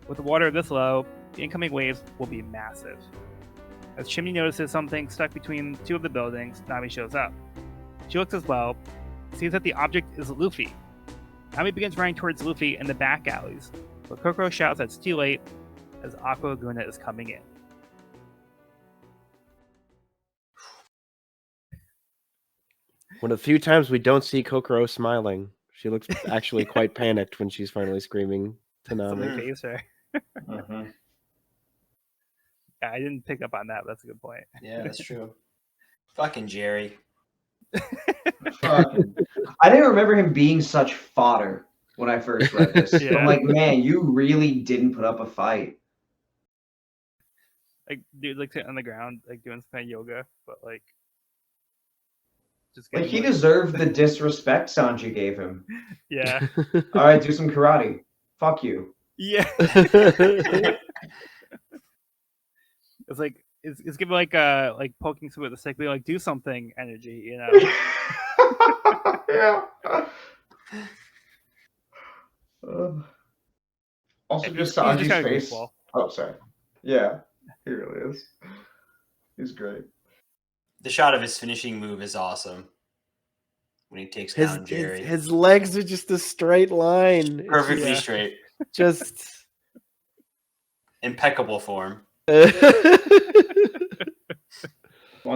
With the water this low, the incoming waves will be massive. As Chimney notices something stuck between two of the buildings, Nami shows up. She looks as well, sees that the object is Luffy. Nami begins running towards Luffy in the back alleys, but Kokoro shouts that it's too late as Aqua Laguna is coming in. One of the few times we don't see Kokoro smiling. She looks actually quite panicked when she's finally screaming to Nami. Something phased her. Uh-huh. Yeah, I didn't pick up on that. That's a good point. Yeah, that's true. Fucking Jerry. Fucking. I didn't remember him being such fodder when I first read this. Yeah. I'm like, man, you really didn't put up a fight. Like, dude, like sitting on the ground, like doing some kind of yoga, but like, just Like, getting, he deserved the disrespect Sanji gave him. Yeah. All right, do some karate. Fuck you. Yeah. It's like it's giving like poking somebody with a stick, be like, do something energy, you know. Yeah. Also, Yeah, just he's Sanji's kinda face. goofball. Oh, sorry. Yeah, he really is. He's great. The shot of his finishing move is awesome. When he takes down Jerry. His legs are just a straight line. It's Perfectly Yeah. straight. just Impeccable form. Want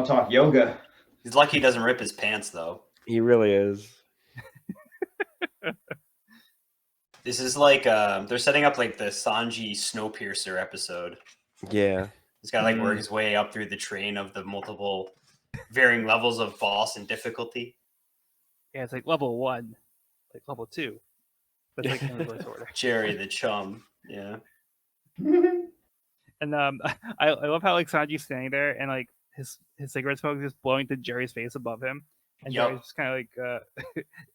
to talk yoga? He's lucky he doesn't rip his pants, though. He really is. This is like they're setting up like the Sanji Snowpiercer episode. Yeah. He's got to like work his way up through the train of the multiple varying levels of boss and difficulty. Yeah, it's like level 1, like level 2. But it's like in reverse order. Jerry the chum. Yeah. And I love how like Sanji's standing there and like his cigarette smoke is just blowing to Jerry's face above him, and Yup. Jerry's just kind of like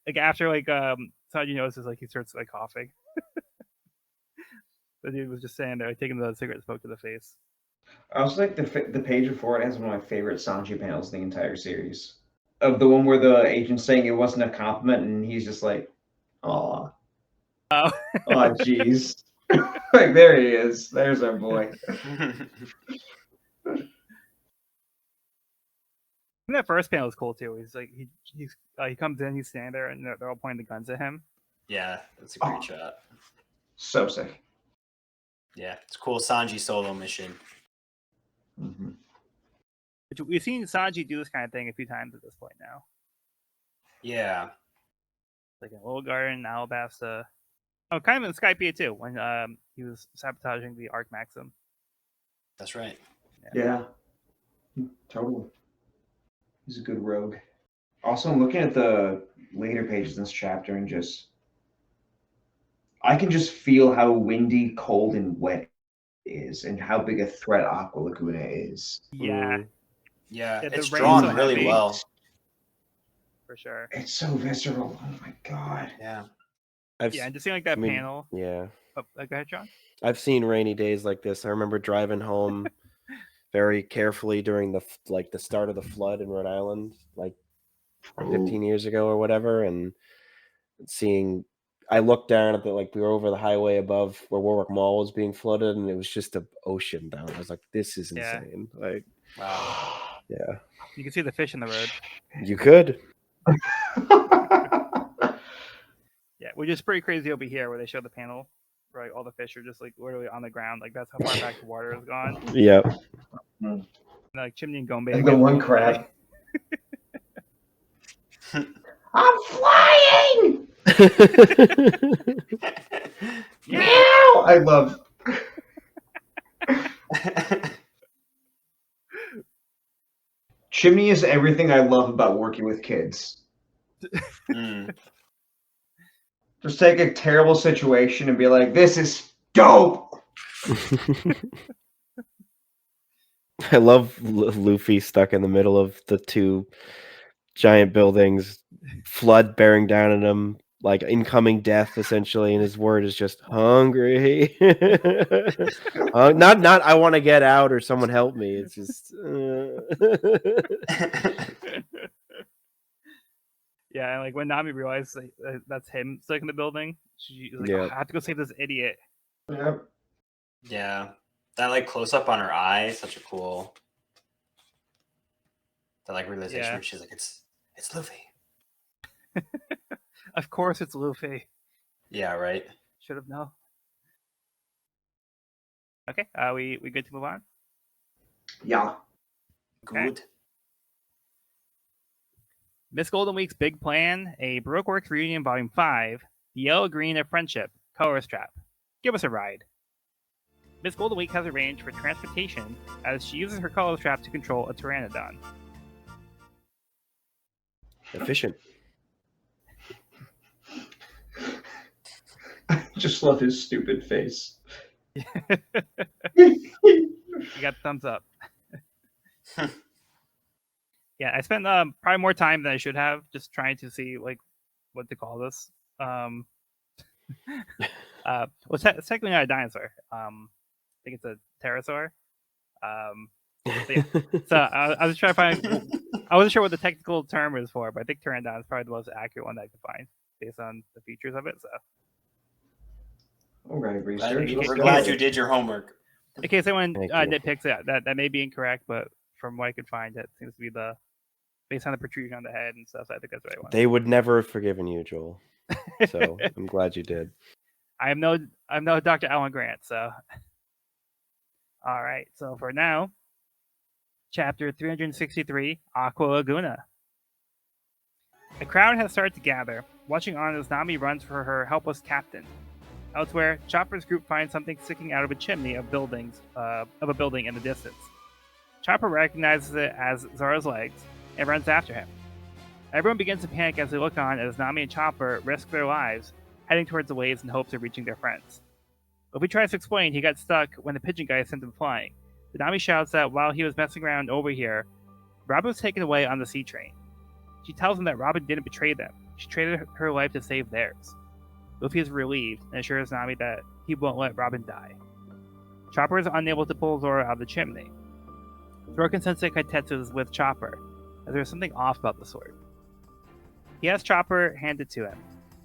like after like Sanji notices, like he starts like coughing. The dude was just standing there like, taking the cigarette smoke to the face. I also like the page before it has one of my favorite Sanji panels in the entire series. Of the one where the agent's saying it wasn't a compliment, and he's just like, "Aw, Oh, jeez." Like, there he is. There's our boy. And that first panel is cool too. He's like he comes in, he's standing there, and they're all pointing the guns at him. Yeah, that's a great shot. So sick. Yeah, it's a cool Sanji solo mission. Mm-hmm. Which we've seen Sanji do this kind of thing a few times at this point now. Yeah. Like in Little Garden, Alabasta. Oh, kind of in Skypiea too, when he was sabotaging the Arc Maxim. That's right. Yeah. Totally. He's a good rogue. Also, I'm looking at the later pages in this chapter and I can just feel how windy, cold, and wet it is, and how big a threat Aqua Laguna is. Yeah. Yeah, Yeah, the it's rain's drawn so really heavy. well. For sure. It's so visceral. Oh my god. Yeah. And just seeing like that panel. Yeah. Oh, go ahead, John. I've seen rainy days like this. I remember driving home very carefully during the start of the flood in Rhode Island, like 15 years ago or whatever, and seeing. I looked down at we were over the highway above where Warwick Mall was being flooded, and it was just an ocean down. I was like, "This is insane!" Like, Wow. Yeah, You can see the fish in the road. you could. Yeah, which is pretty crazy over here where they show the panel, where all the fish are just like literally on the ground. Like that's how far back the water has gone. Yep. And, like Chimney and Gombe. And the one crab. I'm flying! Meow! I love. Chimney is everything I love about working with kids. Just take a terrible situation and be like, this is dope! I love Luffy stuck in the middle of the two giant buildings, flood bearing down on him, like incoming death essentially, and his word is just hungry. Not I want to get out or someone help me. It's just Yeah, and like when Nami realized like, that's him stuck in the building, she's like, Yeah. oh, I have to go save this idiot. Yep. Yeah. That like close up on her eye, such a cool that like realization where she's like, it's Luffy. Of course it's Luffy. Yeah, right. Should have known. Okay, we good to move on? Yeah. Okay. Good. Miss Golden Week's Big Plan, a Baroque Works Reunion Volume 5, The Yellow Green of Friendship, Colorist Trap. Give us a ride. Miss Golden Week has arranged for transportation as she uses her colorist trap to control a pteranodon. efficient. I just love his stupid face. You got thumbs up. Yeah, I spent probably more time than I should have just trying to see like what to call this. Well, it's technically not a dinosaur. I think it's a pterosaur. Yeah. So I was trying to find. I wasn't sure what the technical term is for, but I think pteranodon is probably the most accurate one that I could find based on the features of it. So. All right, research. We're glad you did your homework. In case anyone Thank you. nitpicks it, that may be incorrect, but from what I could find, that seems to be the based on the protrusion on the head and stuff. So I think that's the right one. They would never have forgiven you, Joel. So I'm glad you did. I'm no Dr. Alan Grant, so. All right, so for now, chapter 363, Aqua Laguna. A crowd has started to gather, watching on as Nami runs for her helpless captain. Elsewhere, Chopper's group finds something sticking out of a chimney of a building in the distance. Chopper recognizes it as Zoro's legs and runs after him. Everyone begins to panic as they look on as Nami and Chopper risk their lives, heading towards the waves in hopes of reaching their friends. Luffy tries to explain he got stuck when the pigeon guy sent him flying, but Nami shouts that while he was messing around over here, Robin was taken away on the sea train. She tells him that Robin didn't betray them. She traded her life to save theirs. Luffy is relieved and assures Nami that he won't let Robin die. Chopper is unable to pull Zoro out of the chimney. Zoro can sense that Kaitetsu is with Chopper, as there is something off about the sword. He has Chopper hand it to him.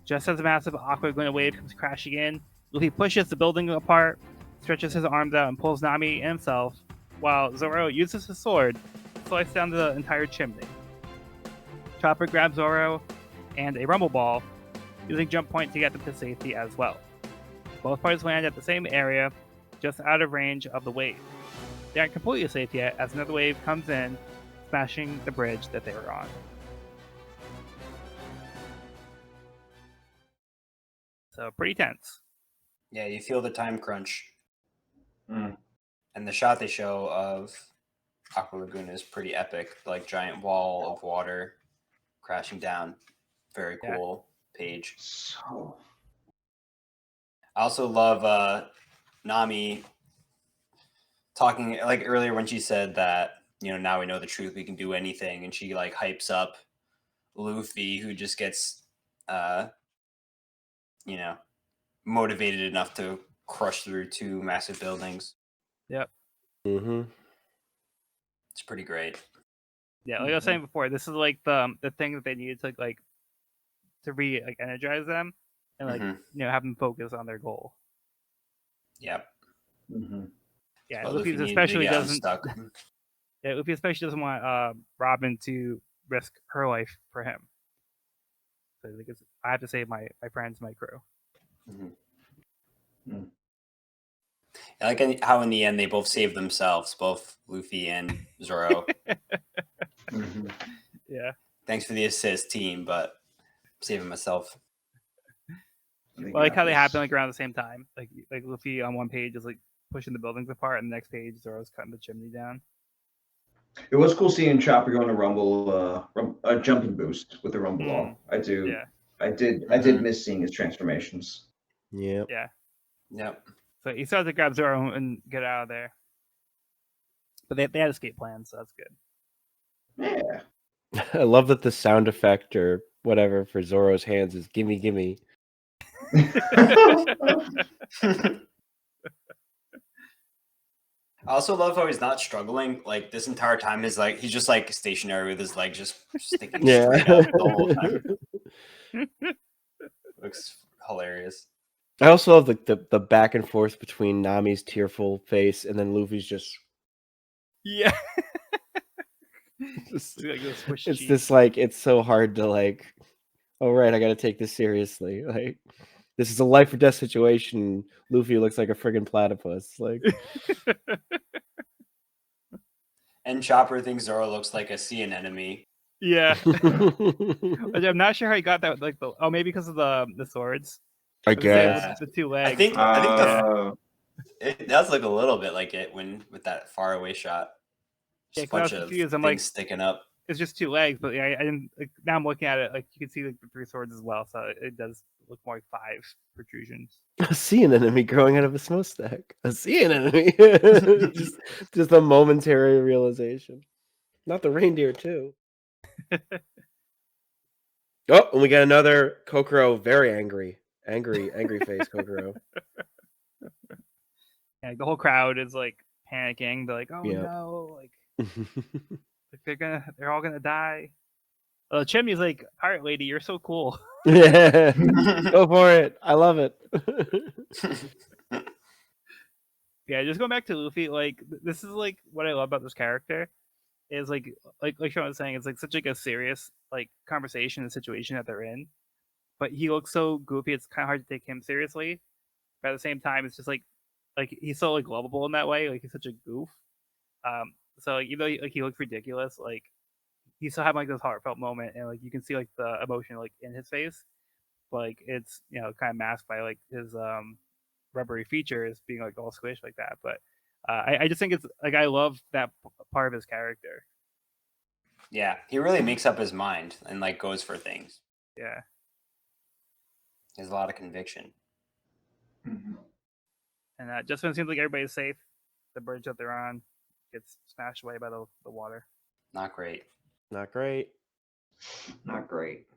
Just as a massive Aqua Laguna wave comes crashing in, Luffy pushes the building apart, stretches his arms out, and pulls Nami and himself, while Zoro uses his sword to slice down the entire chimney. Chopper grabs Zoro and a rumble ball, using Jump Point to get them to safety as well. Both parties land at the same area, just out of range of the wave. They aren't completely safe yet, as another wave comes in, smashing the bridge that they were on. So, pretty tense. Yeah, you feel the time crunch. Mm. And the shot they show of Aqua Laguna is pretty epic. Like giant wall of water crashing down. Very cool page. So. I also love Nami talking like earlier when she said that, now we know the truth, we can do anything, and she like hypes up Luffy, who just gets motivated enough to crush through two massive buildings. Yep. Mm-hmm. It's pretty great. Yeah, like I was saying before, this is like the thing that they needed to energize them and have them focus on their goal. Yep. Mm-hmm. Yeah, But Luffy Luffy especially needed to get doesn't. unstuck. Yeah, Luffy especially doesn't want Robin to risk her life for him. So I have to save my friends, my crew. Mm-hmm. I like how in the end they both save themselves, both Luffy and Zoro. Mm-hmm. Yeah. Thanks for the assist, team, but I'm saving myself. Well, like how they happen like around the same time. Like Luffy on one page is like pushing the buildings apart, and the next page Zoro's cutting the chimney down. It was cool seeing Chopper going to Rumble, a jumping boost with the Rumble Law. I did miss seeing his transformations. Yep. Yeah. Yep. So he starts to grab Zoro and get out of there. But they had escape plans, so that's good. Yeah. I love that the sound effect or whatever for Zoro's hands is gimme gimme. I also love how he's not struggling. Like this entire time, he's just like stationary with his leg just sticking straight up the whole time. Looks hilarious. I also love the back and forth between Nami's tearful face and then Luffy's just yeah. It's this like it's so hard to like. Oh right, I got to take this seriously. Like this is a life or death situation. Luffy looks like a friggin' platypus. Like. And Chopper thinks Zoro looks like a sea anemone. Yeah. I'm not sure how he got that. Like maybe because of the swords. I guess the two legs. I think it does look a little bit like it with that faraway shot. Just a bunch of things sticking up. It's just two legs, but I didn't. Like, now I'm looking at it, like you can see like the three swords as well, so it does look more like 5 protrusions. A sea anemone growing out of a smokestack. A sea anemone. just a momentary realization. Not the reindeer too. Oh, and we got another Kokoro, very angry face Kokoro. Yeah, the whole crowd is like panicking. They're like, "Oh no!" Like they're all gonna die. Chimney's like, "Pirate lady, you're so cool." Yeah, go for it. I love it. Yeah, just going back to Luffy, like this is like what I love about this character is like Sean was saying, it's like such like a serious like conversation and situation that they're in, but he looks so goofy. It's kind of hard to take him seriously. But at the same time, it's just like he's so like lovable in that way. Like he's such a goof. So like, even though he looks ridiculous, like he still had like this heartfelt moment, and like you can see like the emotion like in his face. But, like it's kind of masked by like his rubbery features being like all squished like that. But I just think it's like I love that part of his character. Yeah, he really makes up his mind and like goes for things. Yeah, he has a lot of conviction. Mm-hmm. And just when it seems like everybody's safe, the bridge that they're on gets smashed away by the water. Not great. Not great. Not great.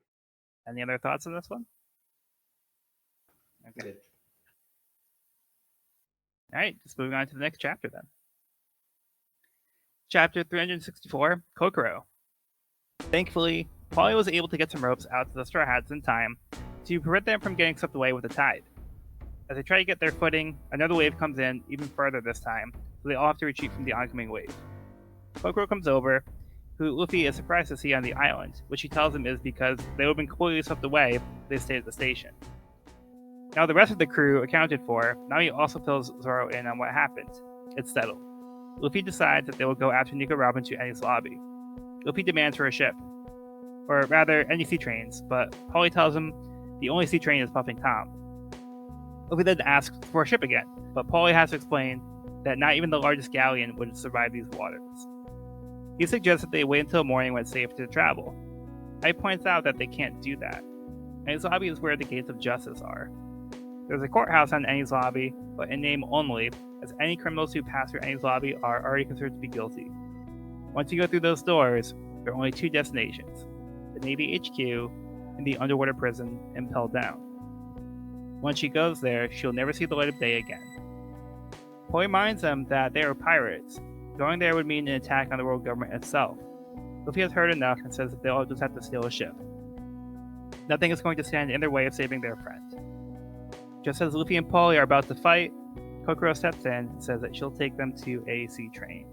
Any other thoughts on this one? Okay. Good. All right, just moving on to the next chapter then. Chapter 364, Kokoro. Thankfully, Polly was able to get some ropes out to the Straw Hats in time to prevent them from getting swept away with the tide. As they try to get their footing, another wave comes in even further this time, so they all have to retreat from the oncoming wave. Kokoro comes over, who Luffy is surprised to see on the island, which he tells him is because they would have been completely swept away if they stayed at the station. Now the rest of the crew accounted for, Nami also fills Zoro in on what happened. It's settled. Luffy decides that they will go after Nico Robin to Enies Lobby. Luffy demands for a ship, or rather any sea trains, but Polly tells him the only sea train is Puffing Tom. Luffy then asks for a ship again, but Polly has to explain that not even the largest galleon would survive these waters. He suggests that they wait until morning when it's safe to travel. I points out that they can't do that. Enies Lobby is where the gates of justice are. There's a courthouse on Enies Lobby, but in name only, as any criminals who pass through Enies Lobby are already considered to be guilty. Once you go through those doors, there are only 2 destinations, the Navy HQ and the underwater prison Impel Down. Once she goes there, she'll never see the light of day again. Polly reminds them that they are pirates. Going there would mean an attack on the world government itself. Luffy has heard enough and says that they'll just have to steal a ship. Nothing is going to stand in their way of saving their friend. Just as Luffy and Polly are about to fight, Kokoro steps in and says that she'll take them to a sea train.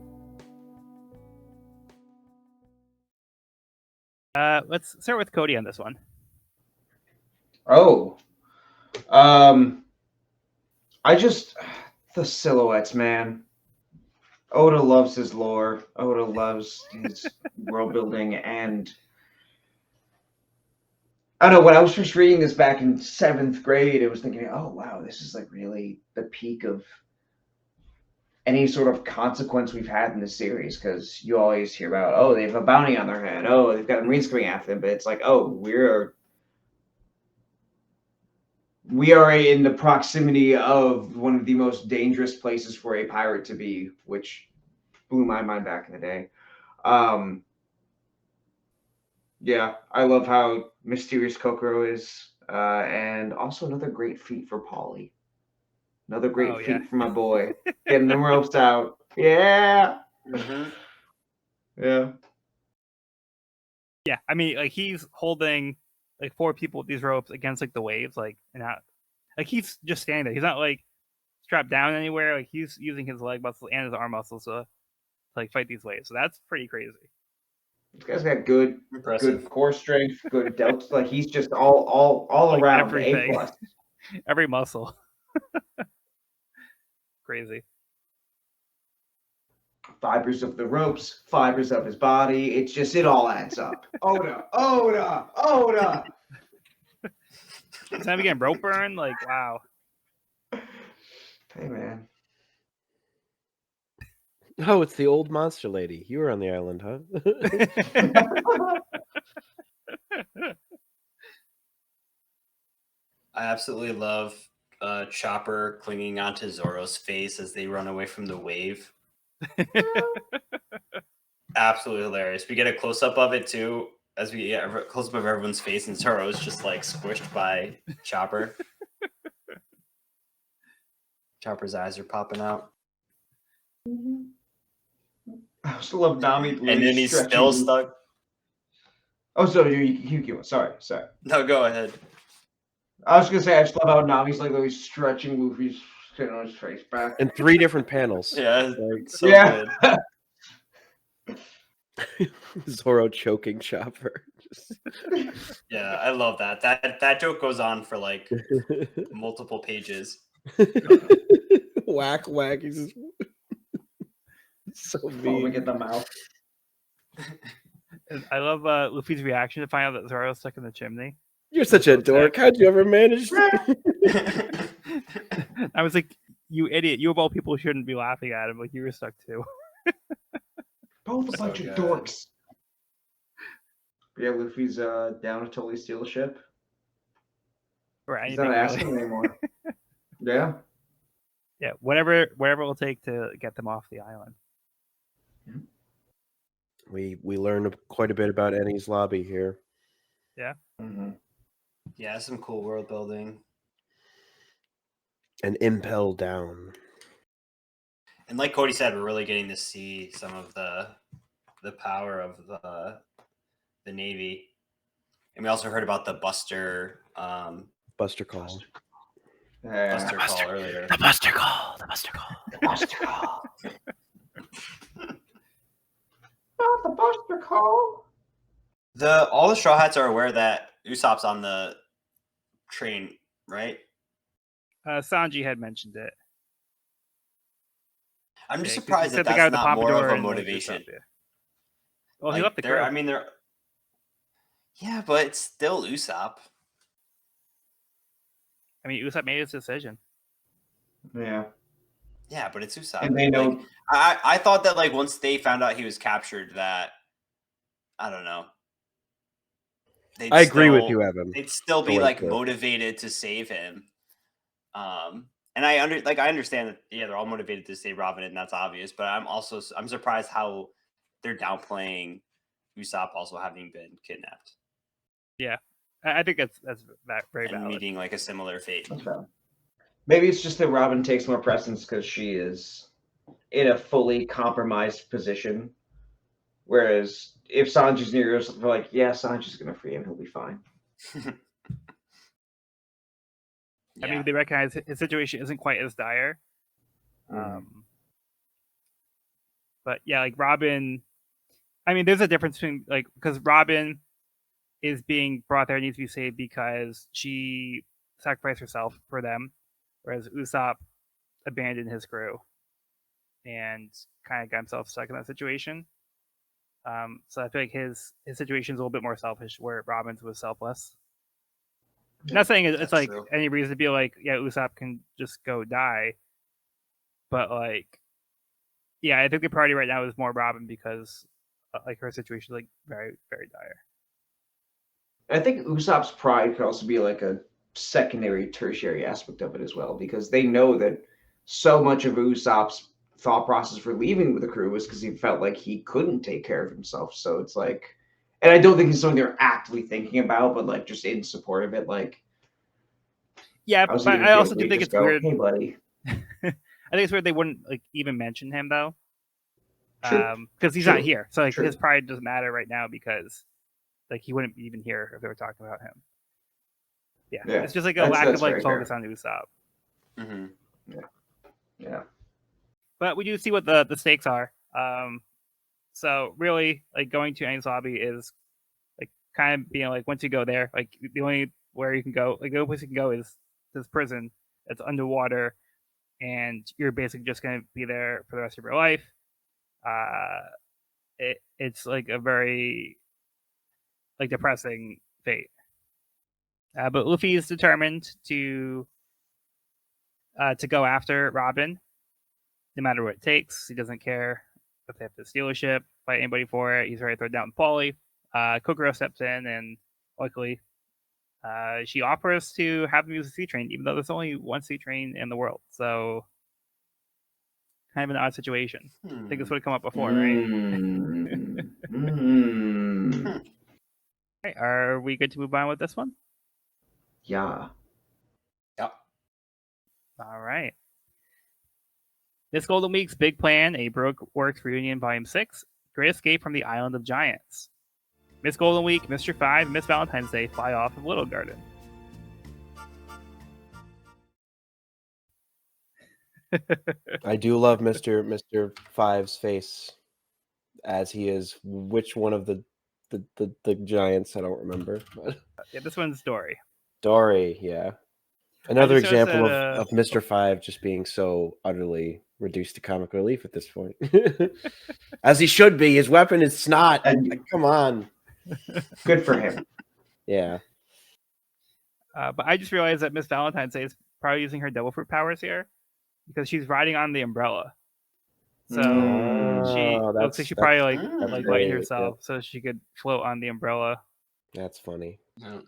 Let's start with Cody on this one. Oh, I just the silhouettes, man. Oda loves his lore. Oda loves his world building, and I don't know. When I was first reading this back in 7th grade, I was thinking, "Oh wow, this is like really the peak of any sort of consequence we've had in the series." Because you always hear about, oh, they have a bounty on their head. Oh, they've got Marines coming after them. But it's like, oh, we are in the proximity of one of the most dangerous places for a pirate to be, which blew my mind back in the day. Yeah, I love how mysterious Kokoro is, and also another great feat for Polly. Another great feat for my boy, getting the ropes out. Yeah, yeah. Yeah, I mean, like he's holding like 4 people with these ropes against like the waves, like and not like he's just standing there. He's not like strapped down anywhere. Like he's using his leg muscles and his arm muscles to like fight these waves. So that's pretty crazy. This guy's got good core strength, good delta. Like he's just all like around everything. A+. Every muscle. Crazy. Fibers of the ropes, fibers of his body. It's just, it all adds up. Oda. Is that again rope burn? Like, wow. Hey, man. Oh, it's the old monster lady. You were on the island, huh? I absolutely love Chopper clinging onto Zoro's face as they run away from the wave. Absolutely hilarious. We get a close-up of it, too, as we get a close-up of everyone's face, and Zoro's just, like, squished by Chopper. Chopper's eyes are popping out. I also love Nami. And then he's still stuck. Oh, so you keep on. Sorry. No, go ahead. I was gonna say, I just love how Nami's like always stretching Luffy's skin on his face back. In 3 different panels. Yeah, so good. Zoro choking Chopper. Yeah, I love that. That joke goes on for like multiple pages. Whack. He's just so mean. Foaming at the mouth. I love Luffy's reaction to find out that Zoro's stuck in the chimney. You're such a dork. How'd you ever manage that? I was like, you idiot. You of all people shouldn't be laughing at him. Like, you were stuck too. Both a bunch of dorks. Yeah, Luffy's down to totally steal a ship. Right. He's not asking anymore. Yeah. Yeah, whatever it will take to get them off the island. We learned quite a bit about Eni's lobby here. Yeah. Mm-hmm. Yeah, some cool world building. And impel down. And like Cody said, we're really getting to see some of the power of the Navy. And we also heard about the Buster Call. Buster call earlier. The Buster Call. Not the Buster Call. All the Straw Hats are aware that Usopp's on the train, right? Sanji had mentioned it. I'm just surprised that that's not more of a motivation. Well, he left the crew. I mean, yeah, but it's still Usopp. I mean, Usopp made his decision. Yeah. Yeah, but it's Usopp. And they know. Like, I thought that like once they found out he was captured, that I don't know. I agree with you, Evan. They'd still be like motivated to save him. And I understand that they're all motivated to save Robin, and that's obvious. But I'm surprised how they're downplaying Usopp also having been kidnapped. Yeah, I think that's very valid. Meeting like a similar fate. Maybe it's just that Robin takes more precedence because she is in a fully compromised position. Whereas if Sanji's near us, we're like, yeah, Sanji's going to free him. He'll be fine. I mean, they recognize his situation isn't quite as dire. But yeah, like Robin, I mean, there's a difference between like, because Robin is being brought there needs to be saved because she sacrificed herself for them, whereas Usopp abandoned his crew and kind of got himself stuck in that situation. So I feel like his situation is a little bit more selfish, where Robin's was selfless. I'm not saying it's like true. any reason to be like, yeah, Usopp can just go die, but like, yeah, I think the priority right now is more Robin because like her situation is like very, very dire. I think Usopp's pride could also be like a secondary, tertiary aspect of it as well, because they know that so much of Usopp's thought process for leaving with the crew was because he felt like he couldn't take care of himself. So it's like, and I don't think it's something they're actively thinking about, but like just in support of it. Like, Yeah, how's but he gonna I feel also if do they think just it's go, weird. "Hey, buddy." I think it's weird they wouldn't like even mention him though, True. because he's True. not here. So like True. his pride doesn't matter right now because like he wouldn't be even here if they were talking about him. Yeah, Yeah, it's just like a lack that's of like very focus fair. on Usopp. Mm-hmm. Yeah. But we do see what the stakes are. So really, like going to Aang's lobby is like kind of being like once you go there, like the only where you can go, like the only place you can go is this prison that's underwater, and you're basically just gonna be there for the rest of your life. It's like a very like depressing fate. But Luffy is determined to go after Robin, no matter what it takes. He doesn't care if they have to steal a ship, fight anybody for it. He's ready to throw it down with Polly. Kokoro steps in, and luckily, she offers to have him use a sea train, even though there's only one sea train in the world. So, kind of an odd situation. I think this would have come up before, right? Okay, are we good to move on with this one? Yeah. Yep. All right. This Golden Week's big plan, a Baroque Works Reunion Volume 6, Great Escape from the Island of Giants. Miss Golden Week, Mr. 5, and Miss Valentine's Day fly off of Little Garden. I do love Mr. Five's face as he is which one of the giants, I don't remember. Yeah, this one's Dory. Dory, yeah. Another example that, of Mr. Five just being so utterly reduced to comic relief at this point. As he should be. His weapon is snot. Like, come on. Good for him. Yeah. But I just realized that Miss Valentine's Day is probably using her devil fruit powers here because she's riding on the umbrella. So she looks like she probably like lightened herself so she could float on the umbrella. That's funny. Yeah.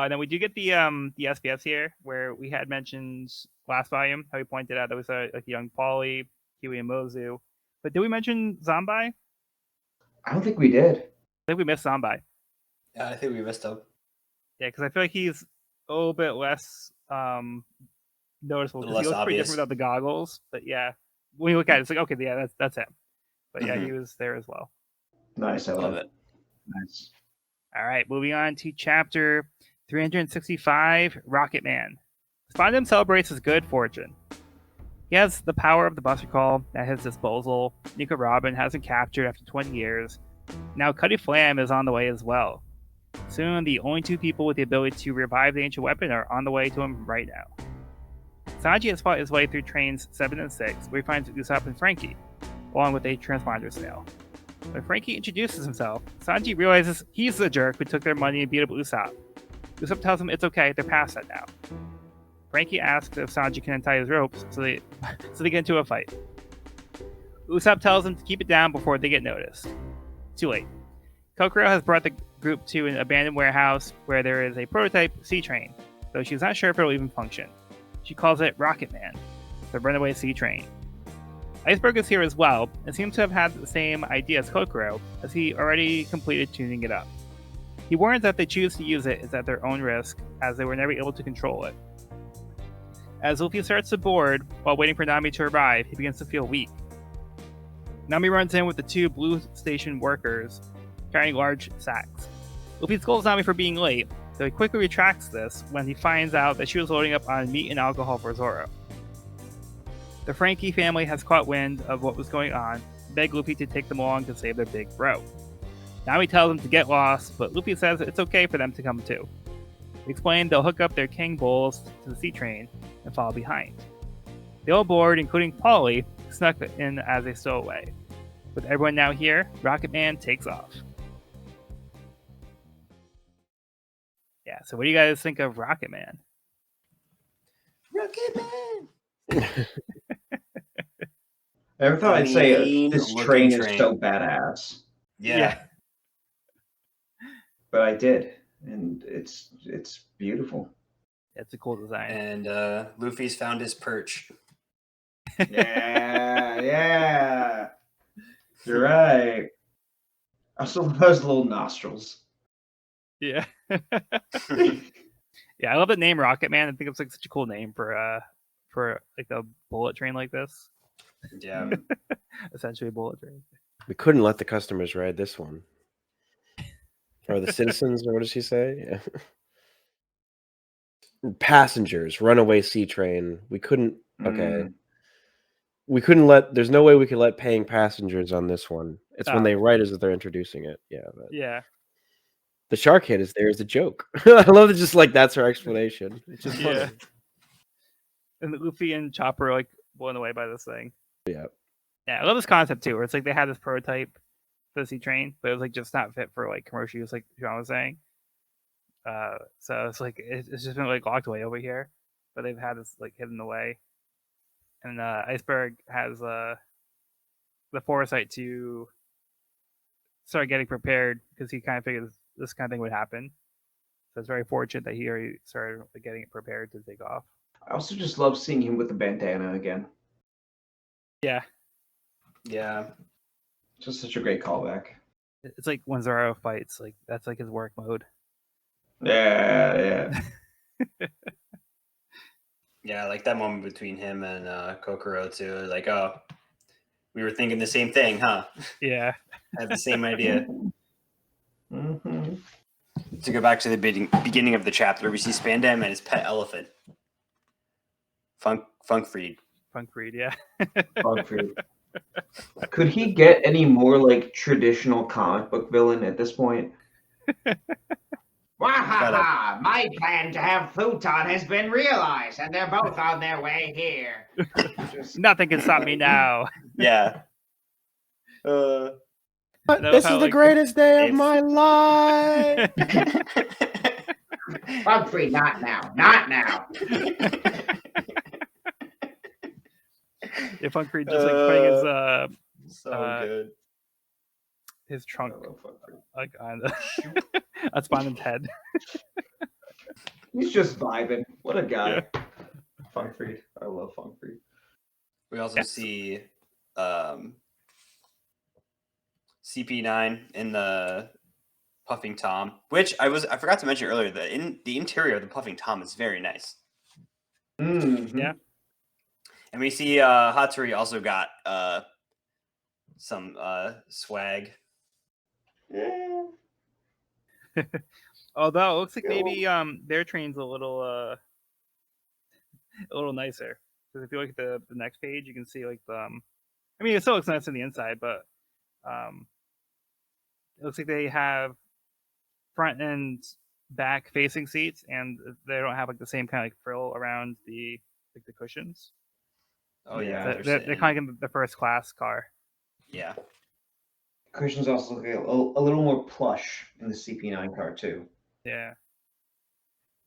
Then we do get the SPFs here, where we had mentioned last volume how we pointed out there was a young Polly, Huey, and Mozu. But did we mention Zombai? I don't think we did. I think we missed Zombai. Yeah, I think we missed him. Yeah, because I feel like he's a little bit less noticeable because he looks pretty different without the goggles. But yeah, when you look at it, it's like, okay, yeah, that's him. But yeah, he was there as well. Nice, I love it. Nice. All right, moving on to chapter 365, Rocketman. Spondum celebrates his good fortune. He has the power of the Buster Call at his disposal. Nico Robin has him captured after 20 years. Now Cuddy Flam is on the way as well. Soon, the only two people with the ability to revive the ancient weapon are on the way to him right now. Sanji has fought his way through trains 7 and 6, where he finds Usopp and Frankie, along with a transponder snail. When Frankie introduces himself, Sanji realizes he's the jerk who took their money and beat up Usopp. Usopp tells him it's okay, they're past that now. Frankie asks if Sanji can untie his ropes, so they get into a fight. Usopp tells him to keep it down before they get noticed. Too late. Kokoro has brought the group to an abandoned warehouse where there is a prototype sea train, though she's not sure if it'll even function. She calls it Rocketman, the runaway sea train. Iceberg is here as well, and seems to have had the same idea as Kokoro, as he already completed tuning it up. He warns that if they choose to use it, it's at their own risk, as they were never able to control it. As Luffy starts to board while waiting for Nami to arrive, he begins to feel weak. Nami runs in with the two Blue Station workers carrying large sacks. Luffy scolds Nami for being late, though he quickly retracts this when he finds out that she was loading up on meat and alcohol for Zoro. The Frankie family has caught wind of what was going on and begged Luffy to take them along to save their big bro. Now he tells them to get lost, but Luffy says it's okay for them to come too. They explain they'll hook up their king bowls to the sea train and follow behind. They all board, including Polly, snuck in as a stowaway. With everyone now here, Rocketman takes off. Yeah, so what do you guys think of Rocketman? Rocketman! I never thought I'd say Mean this looking train is train. so badass, Yeah. but I did, and it's beautiful. It's a cool design. And Luffy's found his perch. Yeah. You're right. I also love those little nostrils. Yeah. Yeah, I love the name Rocketman. I think it's like such a cool name for like a bullet train like this. Yeah. Essentially a bullet train. We couldn't let the customers ride this one. Or the citizens, or what does she say? Yeah. Passengers, runaway sea train. We couldn't. Okay. We couldn't let. There's no way we could let paying passengers on this one. It's when they write as if they're introducing it. Yeah. But Yeah. the shark head is there as a joke. I love it. Just like that's her explanation. It's just funny. Yeah. And Luffy and Chopper are like blown away by this thing. Yeah. Yeah, I love this concept too, where it's like they had this prototype for the sea train, but it was like just not fit for like commercial use, like John was saying. So it's like it's just been like locked away over here, but they've had this like hidden away. And Iceberg has the foresight to start getting prepared because he kind of figured this kind of thing would happen. So it's very fortunate that he already started getting it prepared to take off. I also just love seeing him with the bandana again. Yeah. Yeah. Just such a great callback. It's like when Zoro fights, like that's like his work mode. Yeah. Yeah, like that moment between him and Kokoro too. Like, oh, we were thinking the same thing, huh? Yeah. Had the same idea. Mm-hmm. To go back to the beginning of the chapter, we see Spandam and his pet elephant. Funkfried. Funkfried, yeah. Funkfried. Could he get any more like traditional comic book villain at this point? Wahaha! My plan to have Futon has been realized, and they're both on their way here. Nothing can stop me now. Yeah. This is the greatest day of my life. Funkfried, not now. Not now. If Funkfried just like putting his so good. His trunk like on Spanden's head. He's just vibing. What a guy. Yeah. Funkfried. I love Funkfried. We also see CP9 in the Puffing Tom, which I forgot to mention earlier that in the interior of the Puffing Tom is very nice. Mm-hmm. Yeah. And we see Hatsuri also got some swag. Yeah. Although it looks like maybe their train's a little nicer. Because if you look at the next page, you can see like the I mean it still looks nice on the inside, but it looks like they have front and back facing seats, and they don't have like the same kind of like frill around the cushions. Oh yeah, they're kind of like the first class car. Yeah. Cushions also look a little more plush in the CP9 car too. Yeah.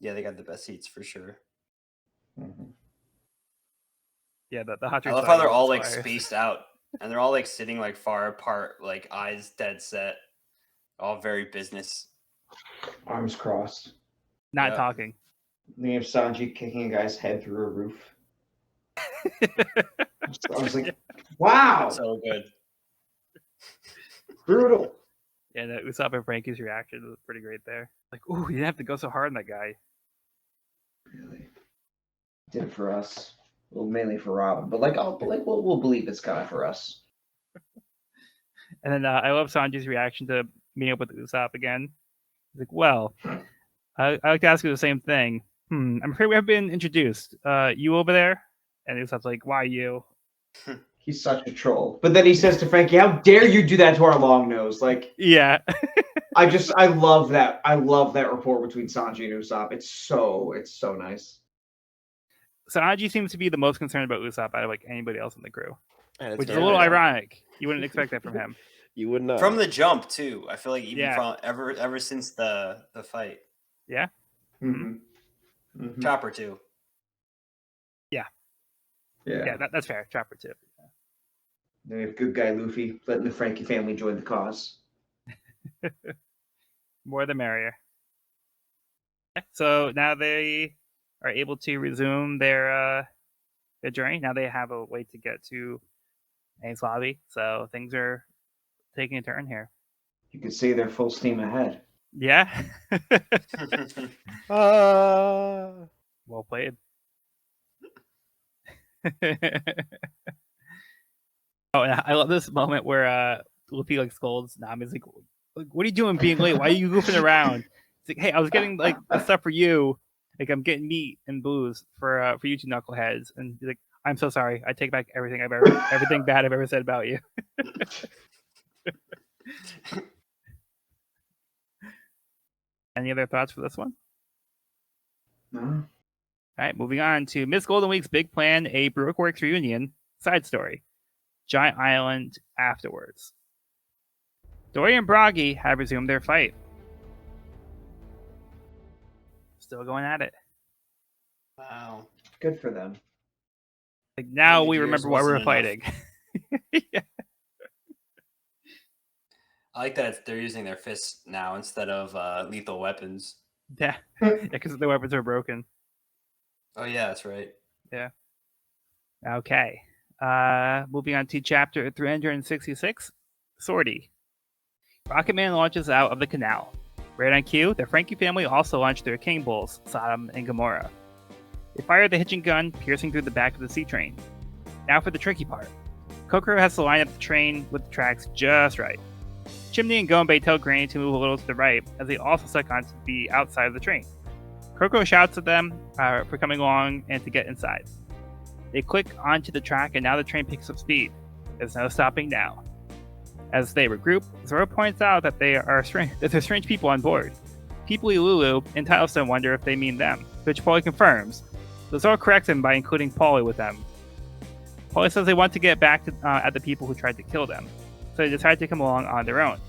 Yeah, they got the best seats for sure. Mm-hmm. Yeah, the hot. I love how they're all like spaced out, and they're all like sitting like far apart, like eyes dead set, all very business. Arms crossed. Not talking. They have Sanji kicking a guy's head through a roof. I was like, wow. So good. Brutal. Yeah, Usopp and Frankie's reaction was pretty great there. Like, ooh, you didn't have to go so hard on that guy. Really? Did it for us. Well, mainly for Robin, but we'll believe it's kind of for us. And then I love Sanji's reaction to meeting up with Usopp again. He's like, well, I'd like to ask you the same thing. I'm afraid we haven't been introduced. You over there? And Usopp's like, why you? He's such a troll. But then he says to Frankie, "How dare you do that to our long nose?" Like, yeah. I love that. I love that rapport between Sanji and Usopp. It's so nice. Sanji seems to be the most concerned about Usopp out of like anybody else in the crew, which is a very little nice. ironic. You wouldn't expect that from him. You would not. From the jump too. I feel like even Yeah. from ever since the fight. Yeah. Chopper too. Yeah, that's fair. Chopper too. Then we have good guy Luffy letting the Frankie family join the cause. More the merrier. So now they are able to resume their journey. Now they have a way to get to Aang's lobby. So things are taking a turn here. You could say they're full steam ahead. Yeah. Ah. Well played. Oh, and I love this moment where Luffy like scolds Nami. He's like, "What are you doing, being late? Why are you goofing around?" It's like, "Hey, I was getting like the stuff for you. Like, I'm getting meat and booze for you two knuckleheads." And he's like, "I'm so sorry. I take back everything everything bad I've ever said about you." Any other thoughts for this one? No. All right, moving on to Miss Golden Week's big plan: a Baroque Works reunion side story. Giant Island afterwards. Dory and Bragi have resumed their fight. Still going at it. Wow. Good for them. Like now we Years remember why we were wasn't enough. fighting. Yeah. I like that they're using their fists now instead of lethal weapons. Yeah, because the weapons are broken. Oh yeah, that's right. Yeah. Okay. Moving on to chapter 366, Sortie. Rocketman launches out of the canal. Right on cue, the Frankie family also launched their king bulls, Sodom and Gomorrah. They fire the hitching gun, piercing through the back of the sea train. Now for the tricky part. Kokoro has to line up the train with the tracks just right. Chimney and Gombe tell Granny to move a little to the right, as they also suck onto the outside of the train. Kokoro shouts at them for coming along and to get inside. They click onto the track, and now the train picks up speed. There's no stopping now. As they regroup, Zoro points out that there's strange people on board. People Lulu and Tilestone wonder if they mean them, which Paulie confirms. So Zoro corrects him by including Paulie with them. Paulie says they want to get back at the people who tried to kill them, so they decide to come along on their own.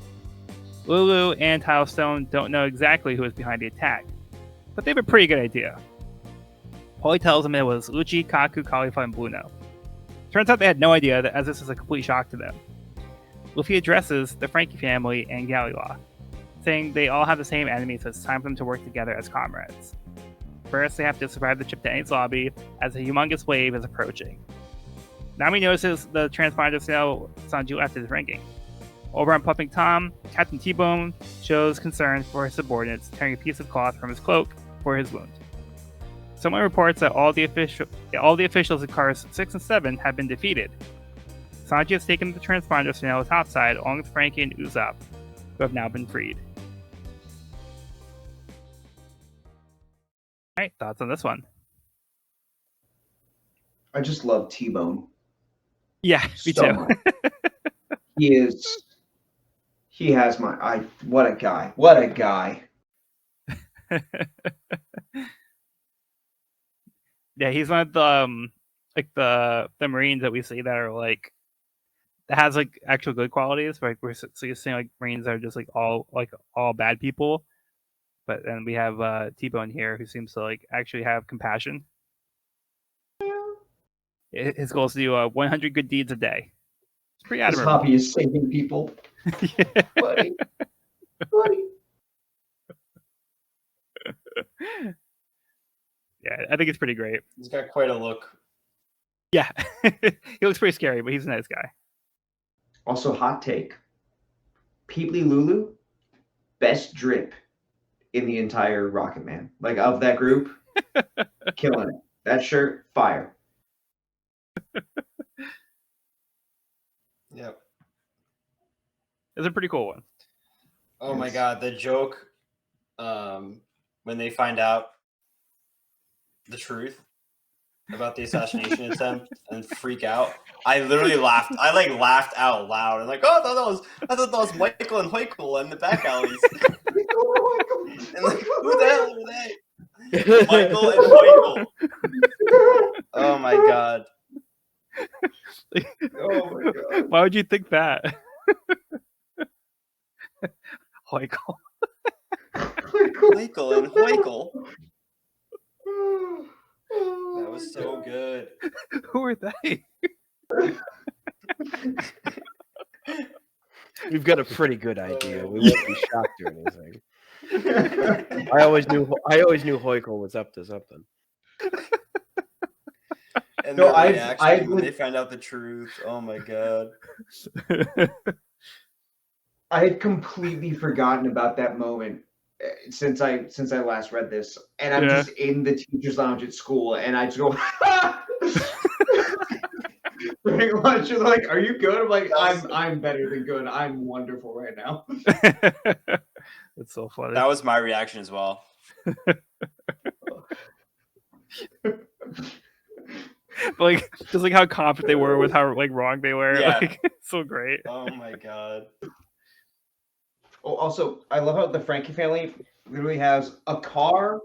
Lulu and Tilestone don't know exactly who is behind the attack, but they have a pretty good idea. Paulie tells them it was Lucci, Kaku, Khalifa, and Bruno. Turns out they had no idea, as this is a complete shock to them. Luffy addresses the Frankie family and Galliwa, saying they all have the same enemy, so it's time for them to work together as comrades. First, they have to survive the trip to Aang's lobby as a humongous wave is approaching. Nami notices the transponder signal Sanji left his ranking. Over on Puffing Tom, Captain T-Bone shows concern for his subordinates, tearing a piece of cloth from his cloak for his wound. Someone reports that all the officials in cars 6 and 7 have been defeated. Sanji has taken the transponder signal topside along with Frankie and Usopp, who have now been freed. Alright, thoughts on this one? I just love T-Bone. Yeah, me so too. much. He has my what a guy. What a guy. Yeah, he's one of the the Marines that we see that are like that has like actual good qualities. Like we're so you're seeing like Marines that are just like all bad people, but then we have T-Bone here who seems to like actually have compassion. His goal is to do 100 good deeds a day. It's pretty His admirable. hobby is saving people. Yeah. Buddy. Yeah, I think it's pretty great. He's got quite a look. Yeah, he looks pretty scary, but he's a nice guy. Also, hot take. Peeply Lulu, best drip in the entire Rocketman. Like, of that group, killing it. That shirt, fire. Yep. It's a pretty cool one. Oh my god, the joke when they find out the truth about the assassination attempt and freak out. I literally laughed. I laughed out loud and oh, I thought that was Michael and Michael in the back alleys. And who the hell are they? Michael and Michael. Oh my god. Oh my god. Why would you think that? Michael. Michael and Michael. That was so good. Who are they? We've got a pretty good idea. We won't be shocked or anything. I always knew Hoikel was up to something. And No, their reaction when they find out the truth. Oh my god. I had completely forgotten about that moment since I last read this, and I'm just in the teacher's lounge at school, and I just go, pretty much like, "Are you good?" I'm like, "I'm better than good. I'm wonderful right now." It's so funny. That was my reaction as well. Just how confident they were with how wrong they were. Yeah. So great. Oh my god. Oh, also, I love how the Frankie family literally has a car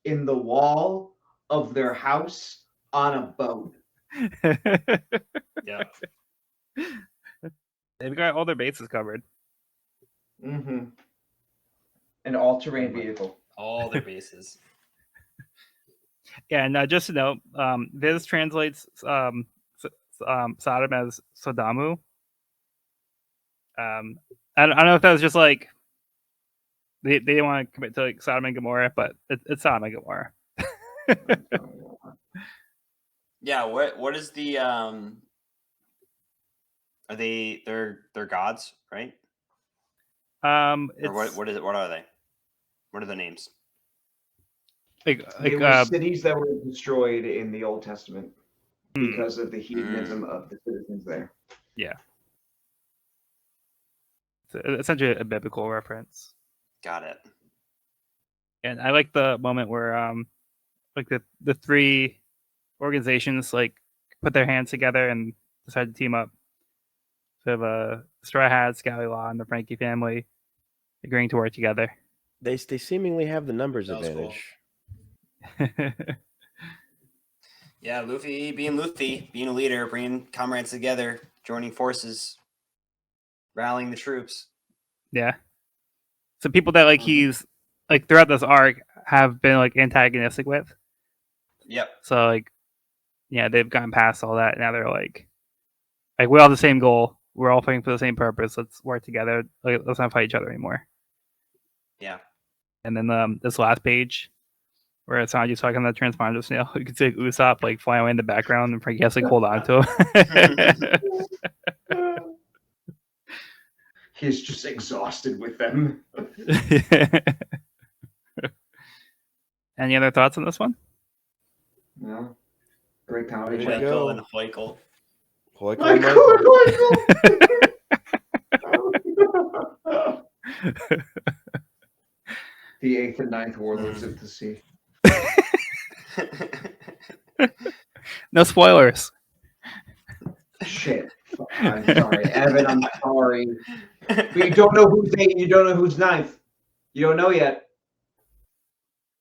in the wall of their house on a boat. Yeah. They've got all their bases covered. Mm-hmm. An all-terrain vehicle. All their bases. Yeah, and just to note, Viz translates Sodom as Sodamu. I don't know if that was just they didn't want to commit to Sodom and Gomorrah, but it's Sodom and Gomorrah. Yeah, what is the are they're gods, right? Or what is it? What are they? What are the names? They were cities that were destroyed in the Old Testament because of the hedonism of the citizens there. Yeah. It's essentially a biblical reference. Got it. And I like the moment where the three organizations put their hands together and decide to team up. So the Straw Hats, Scallywag, and the Frankie family agreeing to work together. They seemingly have the numbers That was advantage. cool. Yeah, Luffy, being a leader, bringing comrades together, joining forces, rallying the troops. Yeah. So people that he's throughout this arc have been antagonistic with. Yep. So they've gotten past all that. Now they're we all have the same goal. We're all fighting for the same purpose. Let's work together. Let's not fight each other anymore. Yeah. And then this last page where Sanji's talking to the transponder snail, you can see Usopp flying away in the background, and Frankie has to hold on to him. He's just exhausted with them. Any other thoughts on this one? No. Great comedy. Michael and Hoikel. The 8th and 9th warlords of the sea. No spoilers. Shit. I'm sorry. Evan, I'm sorry. But you don't know who's 8 and you don't know who's 9th. You don't know yet.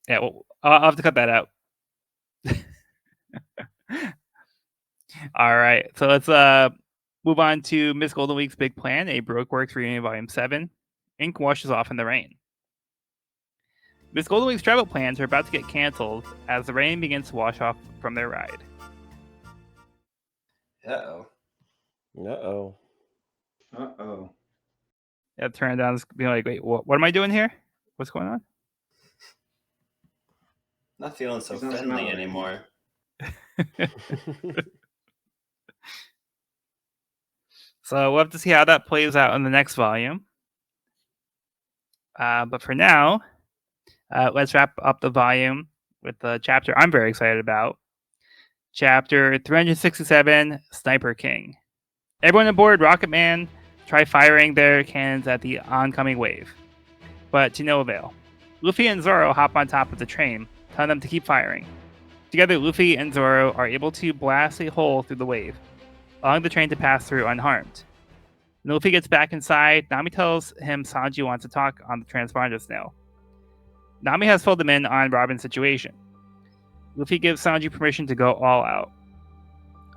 Yeah, well, I'll have to cut that out. All right. So let's move on to Miss Golden Week's big plan, a Baroque Works reunion volume 7. Ink washes off in the rain. Miss Golden Week's travel plans are about to get canceled as the rain begins to wash off from their ride. Uh-oh. Uh-oh. Yeah, turn down, being wait, what am I doing here? What's going on? Not feeling so friendly anymore. So we'll have to see how that plays out in the next volume. But for now, let's wrap up the volume with the chapter I'm very excited about. Chapter 367, Sniper King. Everyone aboard Rocketman try firing their cannons at the oncoming wave, but to no avail. Luffy and Zoro hop on top of the train, telling them to keep firing. Together, Luffy and Zoro are able to blast a hole through the wave, allowing the train to pass through unharmed. When Luffy gets back inside, Nami tells him Sanji wants to talk on the transponder snail. Nami has filled him in on Robin's situation. Luffy gives Sanji permission to go all out.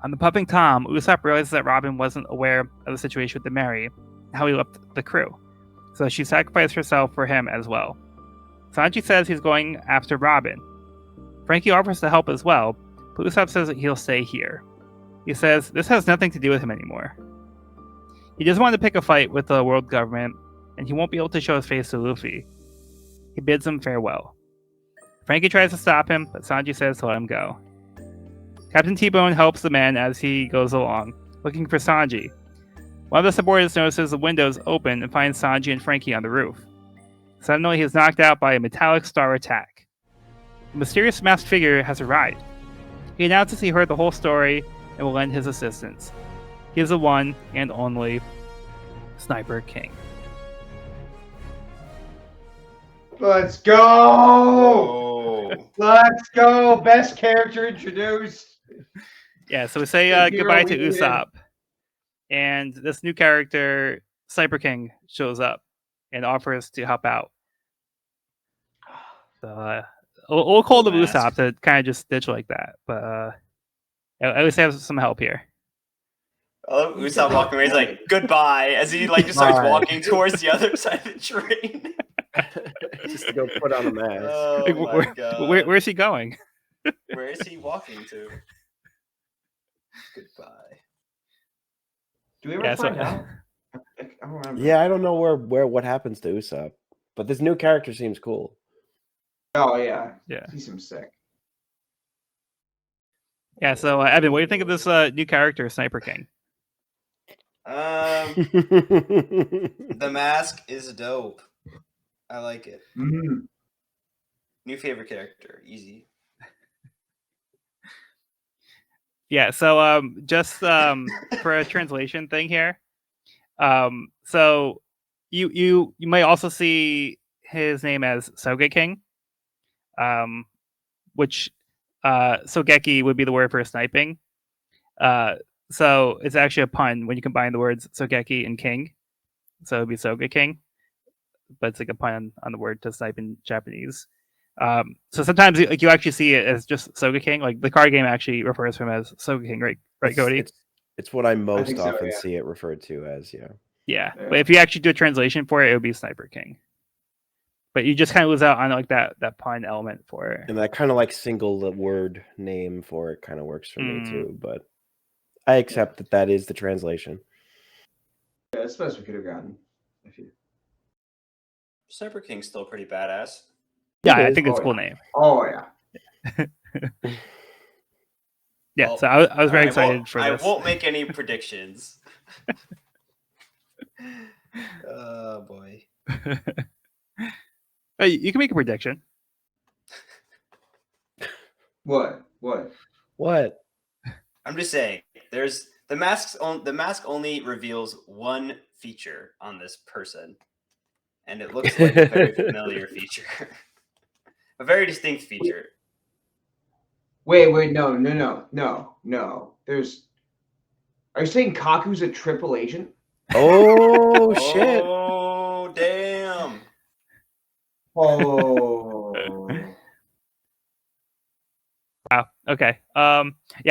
On the puffing Tom, Usopp realizes that Robin wasn't aware of the situation with the Mary and how he left the crew, so she sacrificed herself for him as well. Sanji says he's going after Robin. Frankie offers to help as well, but Usopp says that he'll stay here. He says this has nothing to do with him anymore. He doesn't want to pick a fight with the world government, and he won't be able to show his face to Luffy. He bids him farewell. Frankie tries to stop him, but Sanji says to let him go. Captain T-Bone helps the man as he goes along, looking for Sanji. One of the subordinates notices the windows open and finds Sanji and Frankie on the roof. Suddenly, he is knocked out by a metallic star attack. The mysterious masked figure has arrived. He announces he heard the whole story and will lend his assistance. He is the one and only Sniper King. Let's go! Oh. Let's go! Best character introduced. Yeah, so we say goodbye to Usopp. And this new character, Sniper King, shows up and offers to help out. So, we'll call the Usopp to kind of just ditch like that. But at least have some help here. Oh, Usopp walking away. He's like, goodbye, as he like just starts walking towards the other side of the train. Just to go put on a mask. Oh, Like, my God. Where's he going? Where is he walking to? Goodbye. Do we ever find out? I don't remember. Yeah, I don't know where what happens to Usopp, but this new character seems cool. Oh yeah, Yeah. He seems sick. Yeah, so Evan, what do you think of this new character, Sniper King? The mask is dope. I like it. Mm. New favorite character, easy. Yeah, so just for a translation thing here, so you might also see his name as Sogeking, which Sogeki would be the word for sniping. So it's actually a pun when you combine the words Sogeki and King, so it'd be Sogeking, but it's like a pun on the word to snipe in Japanese. So sometimes you actually see it as just Sogeking. Like the card game actually refers to him as Sogeking, right, Cody? It's what I most so, often yeah. see it referred to as, yeah. Yeah, but if you actually do a translation for it, it would be Sniper King. But you just kind of lose out on like that pun element for it. And that kind of like single word name for it kind of works for me too. But I accept that is the translation. Yeah, that's the best we could have gotten. Sniper King's still pretty badass. Yeah, I think it's a cool name. Oh yeah. Yeah, so I was very excited for this. I won't make any predictions. Oh boy. Hey, you can make a prediction. What? I'm just saying, there's the mask only reveals one feature on this person, and it looks like a very familiar feature, a very distinct feature. Wait, no. Are you saying Kaku's a triple agent? Oh shit! Oh damn! Oh. Wow. Okay. Yeah,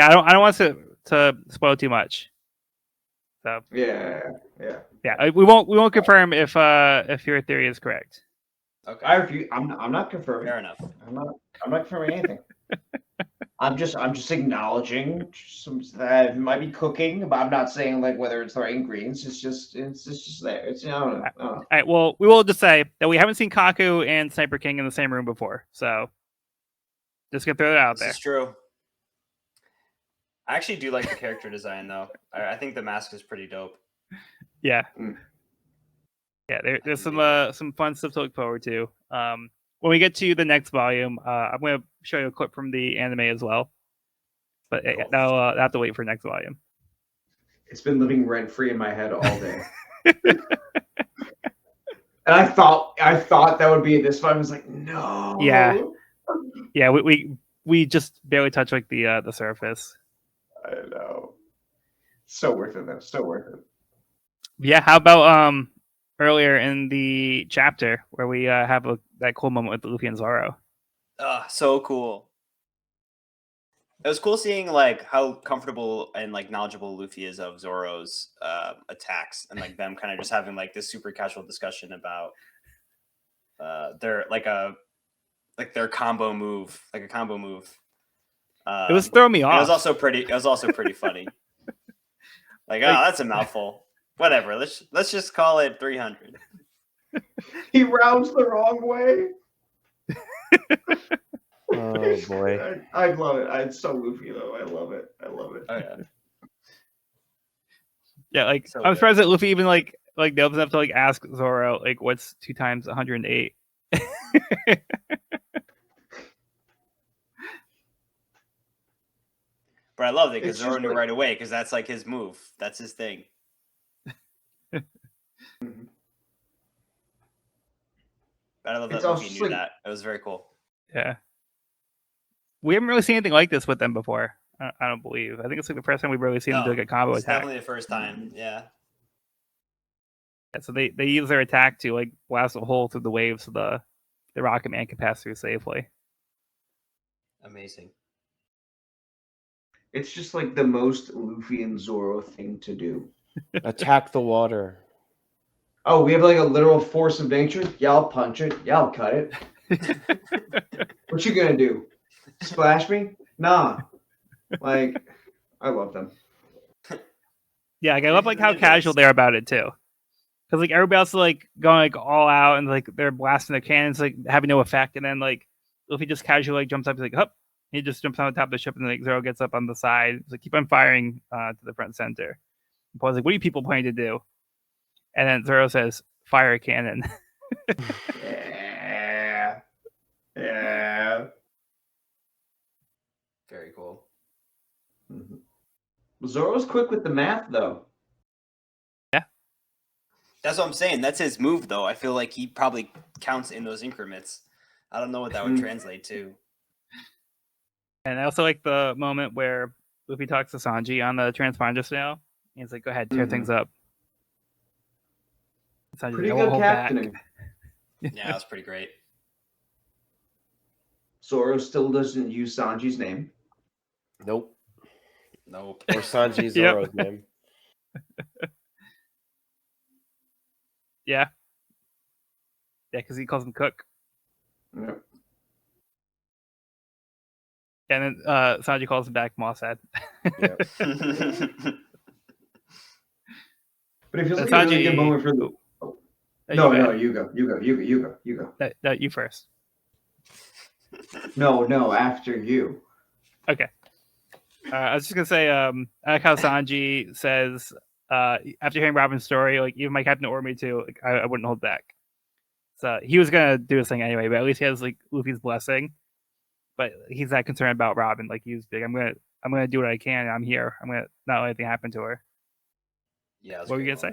I don't want to spoil too much. So Yeah. we won't confirm if your theory is correct. Okay. I refuse. I'm not confirming. Fair enough. I'm not confirming anything. I'm just acknowledging that it might be cooking, but I'm not saying like whether it's the right ingredients. It's just there. It's I don't know. All right. Well, we will just say that we haven't seen Kaku and Sniper King in the same room before, so just gonna throw that out there. This is true. I actually do like the character design, though. I think the mask is pretty dope. Yeah. Yeah, there's some fun stuff to look forward to. When we get to the next volume, I'm going to show you a clip from the anime as well. But I'll have to wait for next volume. It's been living rent free in my head all day. And I thought that would be this one. I was like, no. Yeah. We we just barely touch like the surface. I know. So worth it though. So worth it. Yeah. How about earlier in the chapter where we have that cool moment with Luffy and Zoro? So cool. It was cool seeing like how comfortable and like knowledgeable Luffy is of Zoro's attacks, and like them kind of just having like this super casual discussion about their their combo move, like a combo move. It was throwing me off. It was also pretty funny. Like, oh, that's a mouthful. Whatever. Let's just call it 300. He rounds the wrong way. Oh boy. I love it. It's so Luffy though. I love it. Oh yeah. Yeah, like So I'm good. surprised that Luffy even like nails enough to like ask Zoro like what's 2 times 108. But I love it because It's Zoro just knew like- right away because that's like his move. That's his thing. Mhm. But I love that It's also Luffy just knew like- that. It was very cool. Yeah, we haven't really seen anything like this with them before. I don't believe. I think it's like the first time we've really seen them do like a combo it's attack. definitely the first time. Yeah. Yeah, so they use their attack to like blast a hole through the waves so the Rocketman can pass through safely. Amazing. It's just like the most Luffy and Zoro thing to do. Attack the water. Oh, we have like a literal force of nature? Yeah, I'll punch it. Yeah, I'll cut it. What you gonna do? Splash me? Nah. Like, I love them. Yeah, like, I love like how casual they're about it too. Because like everybody else is like going like all out and like they're blasting their cannons like having no effect, and then like Luffy just casually like jumps up, he's like, "Hup!" He just jumps on the top of the ship, and then like Zoro gets up on the side. He's like, "Keep on firing to the front center." And Paul's like, "What are you people planning to do?" And then Zoro says, "Fire a cannon." Yeah. Yeah. Very cool. Mhm. Zoro's quick with the math, though. That's what I'm saying. That's his move, though. I feel like he probably counts in those increments. I don't know what that would translate to. And I also like the moment where Luffy talks to Sanji on the transponder snail. He's like, "Go ahead, tear things up." And Sanji's Pretty like, "I won't good hold back." captaining. Yeah, that's pretty great. Zoro still doesn't use Sanji's name. Nope. Nope. Or Sanji Yep. Zoro's name. Yeah, because he calls him Cook. Yep. And then Sanji calls him back Mossad. Yep. But it feels And like a really Sanji- good moment for the. oh. Oh. You No, go no, ahead. you go. You go. You go. You go. You go. No, you first. No, after you. Okay. I was just gonna say, I like how Sanji says, after hearing Robin's story, like even my captain ordered me to, like, I wouldn't hold back. So he was gonna do his thing anyway, but at least he has like Luffy's blessing. But he's not concerned about Robin. Like he's big. I'm gonna do what I can. I'm here. I'm gonna not let anything happen to her. Yeah. What were you gonna say?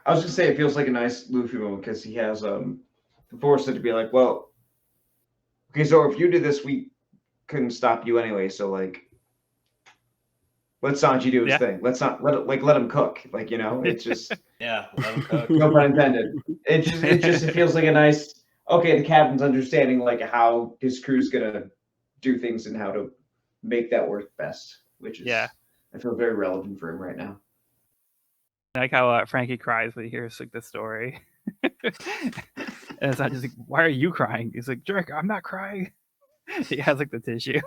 I was gonna say it feels like a nice Luffy moment because he has the foresight to be like, well, okay, so if you did this, we couldn't stop you anyway. So like, let Sanji do his thing. Let's not let him cook. Like it's just Yeah. Let him cook. no pun intended. It feels like a nice. Okay, the captain's understanding like how his crew's gonna do things and how to make that work best, which is I feel very relevant for him right now. I like how Frankie cries when he hears like this story, and it's not just like, "Why are you crying?" He's like, "Jerk, I'm not crying." He has like the tissue.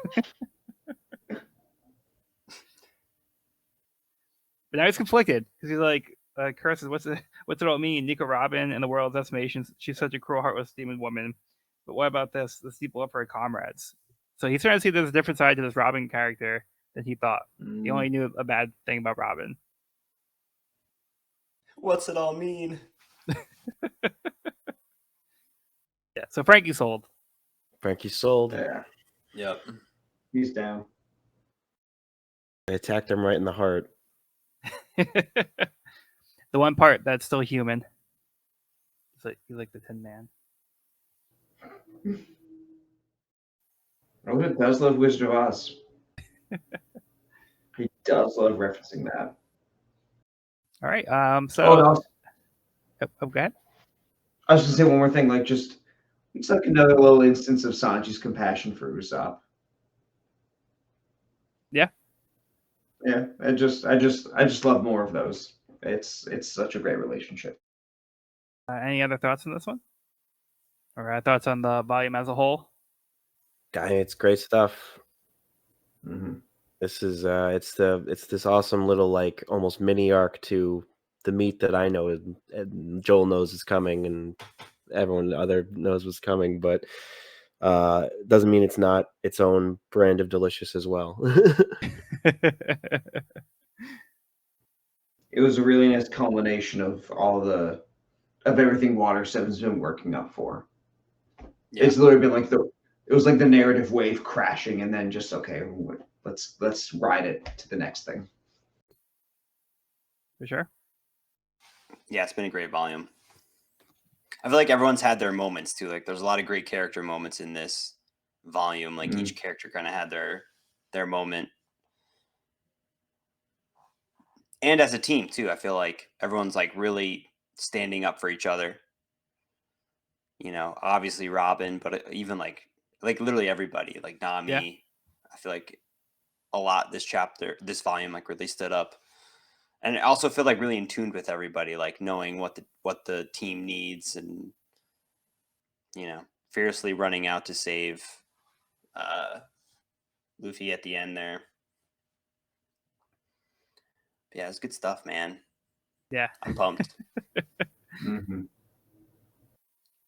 But now he's conflicted because he's like, curses, what's it all mean? Nico Robin, in the world's estimations, she's such a cruel, heartless, demon woman. But what about this? This deep love for her comrades. So he's starting to see there's a different side to this Robin character than he thought. He only knew a bad thing about Robin. What's it all mean? Yeah. So Frankie's sold. Frankie sold. Yeah, Yep. he's down. They attacked him right in the heart. The one part that's still human. He's like the Tin Man. Oda does love Wizard of Oz. He does love referencing that. All right. Oh, So, no, go ahead. I was going to say one more thing. Like, just it's like another little instance of Sanji's compassion for Usopp. Yeah. Yeah, I just love more of those. It's such a great relationship. Any other thoughts on this one? Or thoughts on the volume as a whole? It's great stuff. Mm-hmm. This is it's this awesome little like almost mini arc to the meat that I know and Joel knows is coming and everyone other knows what's coming, but doesn't mean it's not its own brand of delicious as well. It was a really nice culmination of of everything Water 7's been working up for. Yeah. It's literally been like it was like the narrative wave crashing, and then just okay, let's ride it to the next thing. For sure. Yeah, it's been a great volume. I feel like everyone's had their moments too. Like there's a lot of great character moments in this volume. Like each character kind of had their moment. And as a team too, I feel like everyone's like really standing up for each other. You know, obviously Robin, but even like literally everybody, like Nami. Yeah. I feel like a lot this volume like really stood up. And I also feel like really in tune with everybody, like knowing what the team needs and fiercely running out to save Luffy at the end there. But yeah, it's good stuff, man. Yeah. I'm pumped. Mm-hmm.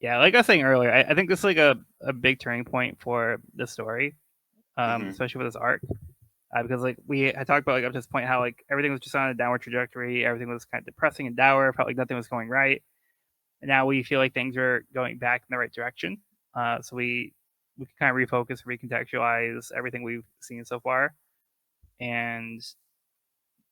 Yeah, like I was saying earlier, I think this is like a big turning point for the story, especially with this arc. Because like I talked about like up to this point how like everything was just on a downward trajectory, everything was kind of depressing and dour, felt like nothing was going right. And now we feel like things are going back in the right direction. So we can kind of refocus, recontextualize everything we've seen so far, and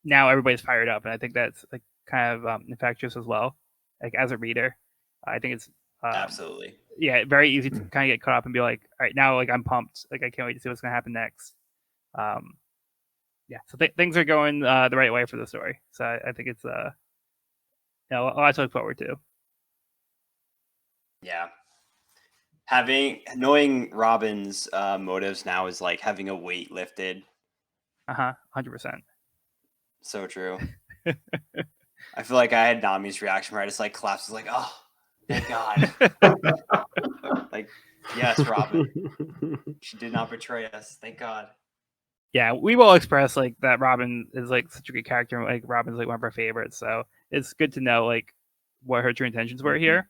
now everybody's fired up, and I think that's like kind of infectious as well. Like as a reader, I think it's Absolutely. Yeah, very easy to kind of get caught up and be like, all right, now like I'm pumped, like I can't wait to see what's going to happen next. Yeah, so things are going the right way for the story. So I think it's a lot to look forward to. Yeah. Knowing Robin's motives now is like having a weight lifted. 100%. So true. I feel like I had Nami's reaction where I just like collapsed, like, oh, thank God. Like, yes, Robin. She did not betray us. Thank God. Yeah, we've all expressed like that Robin is like such a good character. Like Robin's like one of our favorites. So it's good to know like what her true intentions were here.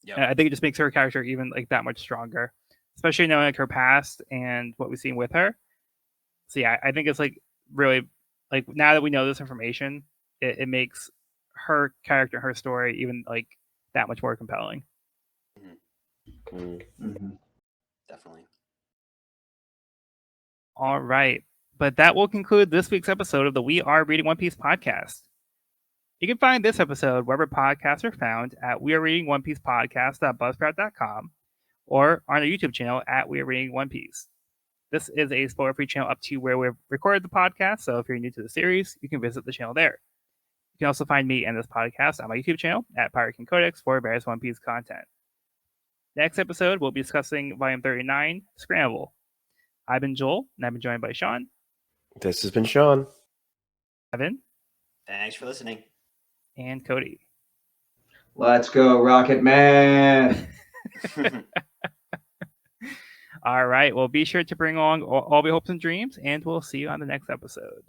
Yep. And I think it just makes her character even like that much stronger, especially knowing like her past and what we've seen with her. So yeah, I think it's like really like now that we know this information, it makes her character, her story, even like that much more compelling. Mm-hmm. Definitely. All right, but that will conclude this week's episode of the We Are Reading One Piece podcast. You can find this episode wherever podcasts are found at wearereadingonepiecePodcast.buzzsprout.com or on our YouTube channel at We Are Reading One Piece. This is a spoiler-free channel up to where we've recorded the podcast, so if you're new to the series, you can visit the channel there. You can also find me and this podcast on my YouTube channel at Pirate King Codex for various One Piece content. Next episode, we'll be discussing Volume 39, Scramble. I've been Joel, and I've been joined by Sean. This has been Sean. Evan. Thanks for listening. And Cody. Let's go, Rocketman! All right, well, be sure to bring along all your hopes and dreams, and we'll see you on the next episode.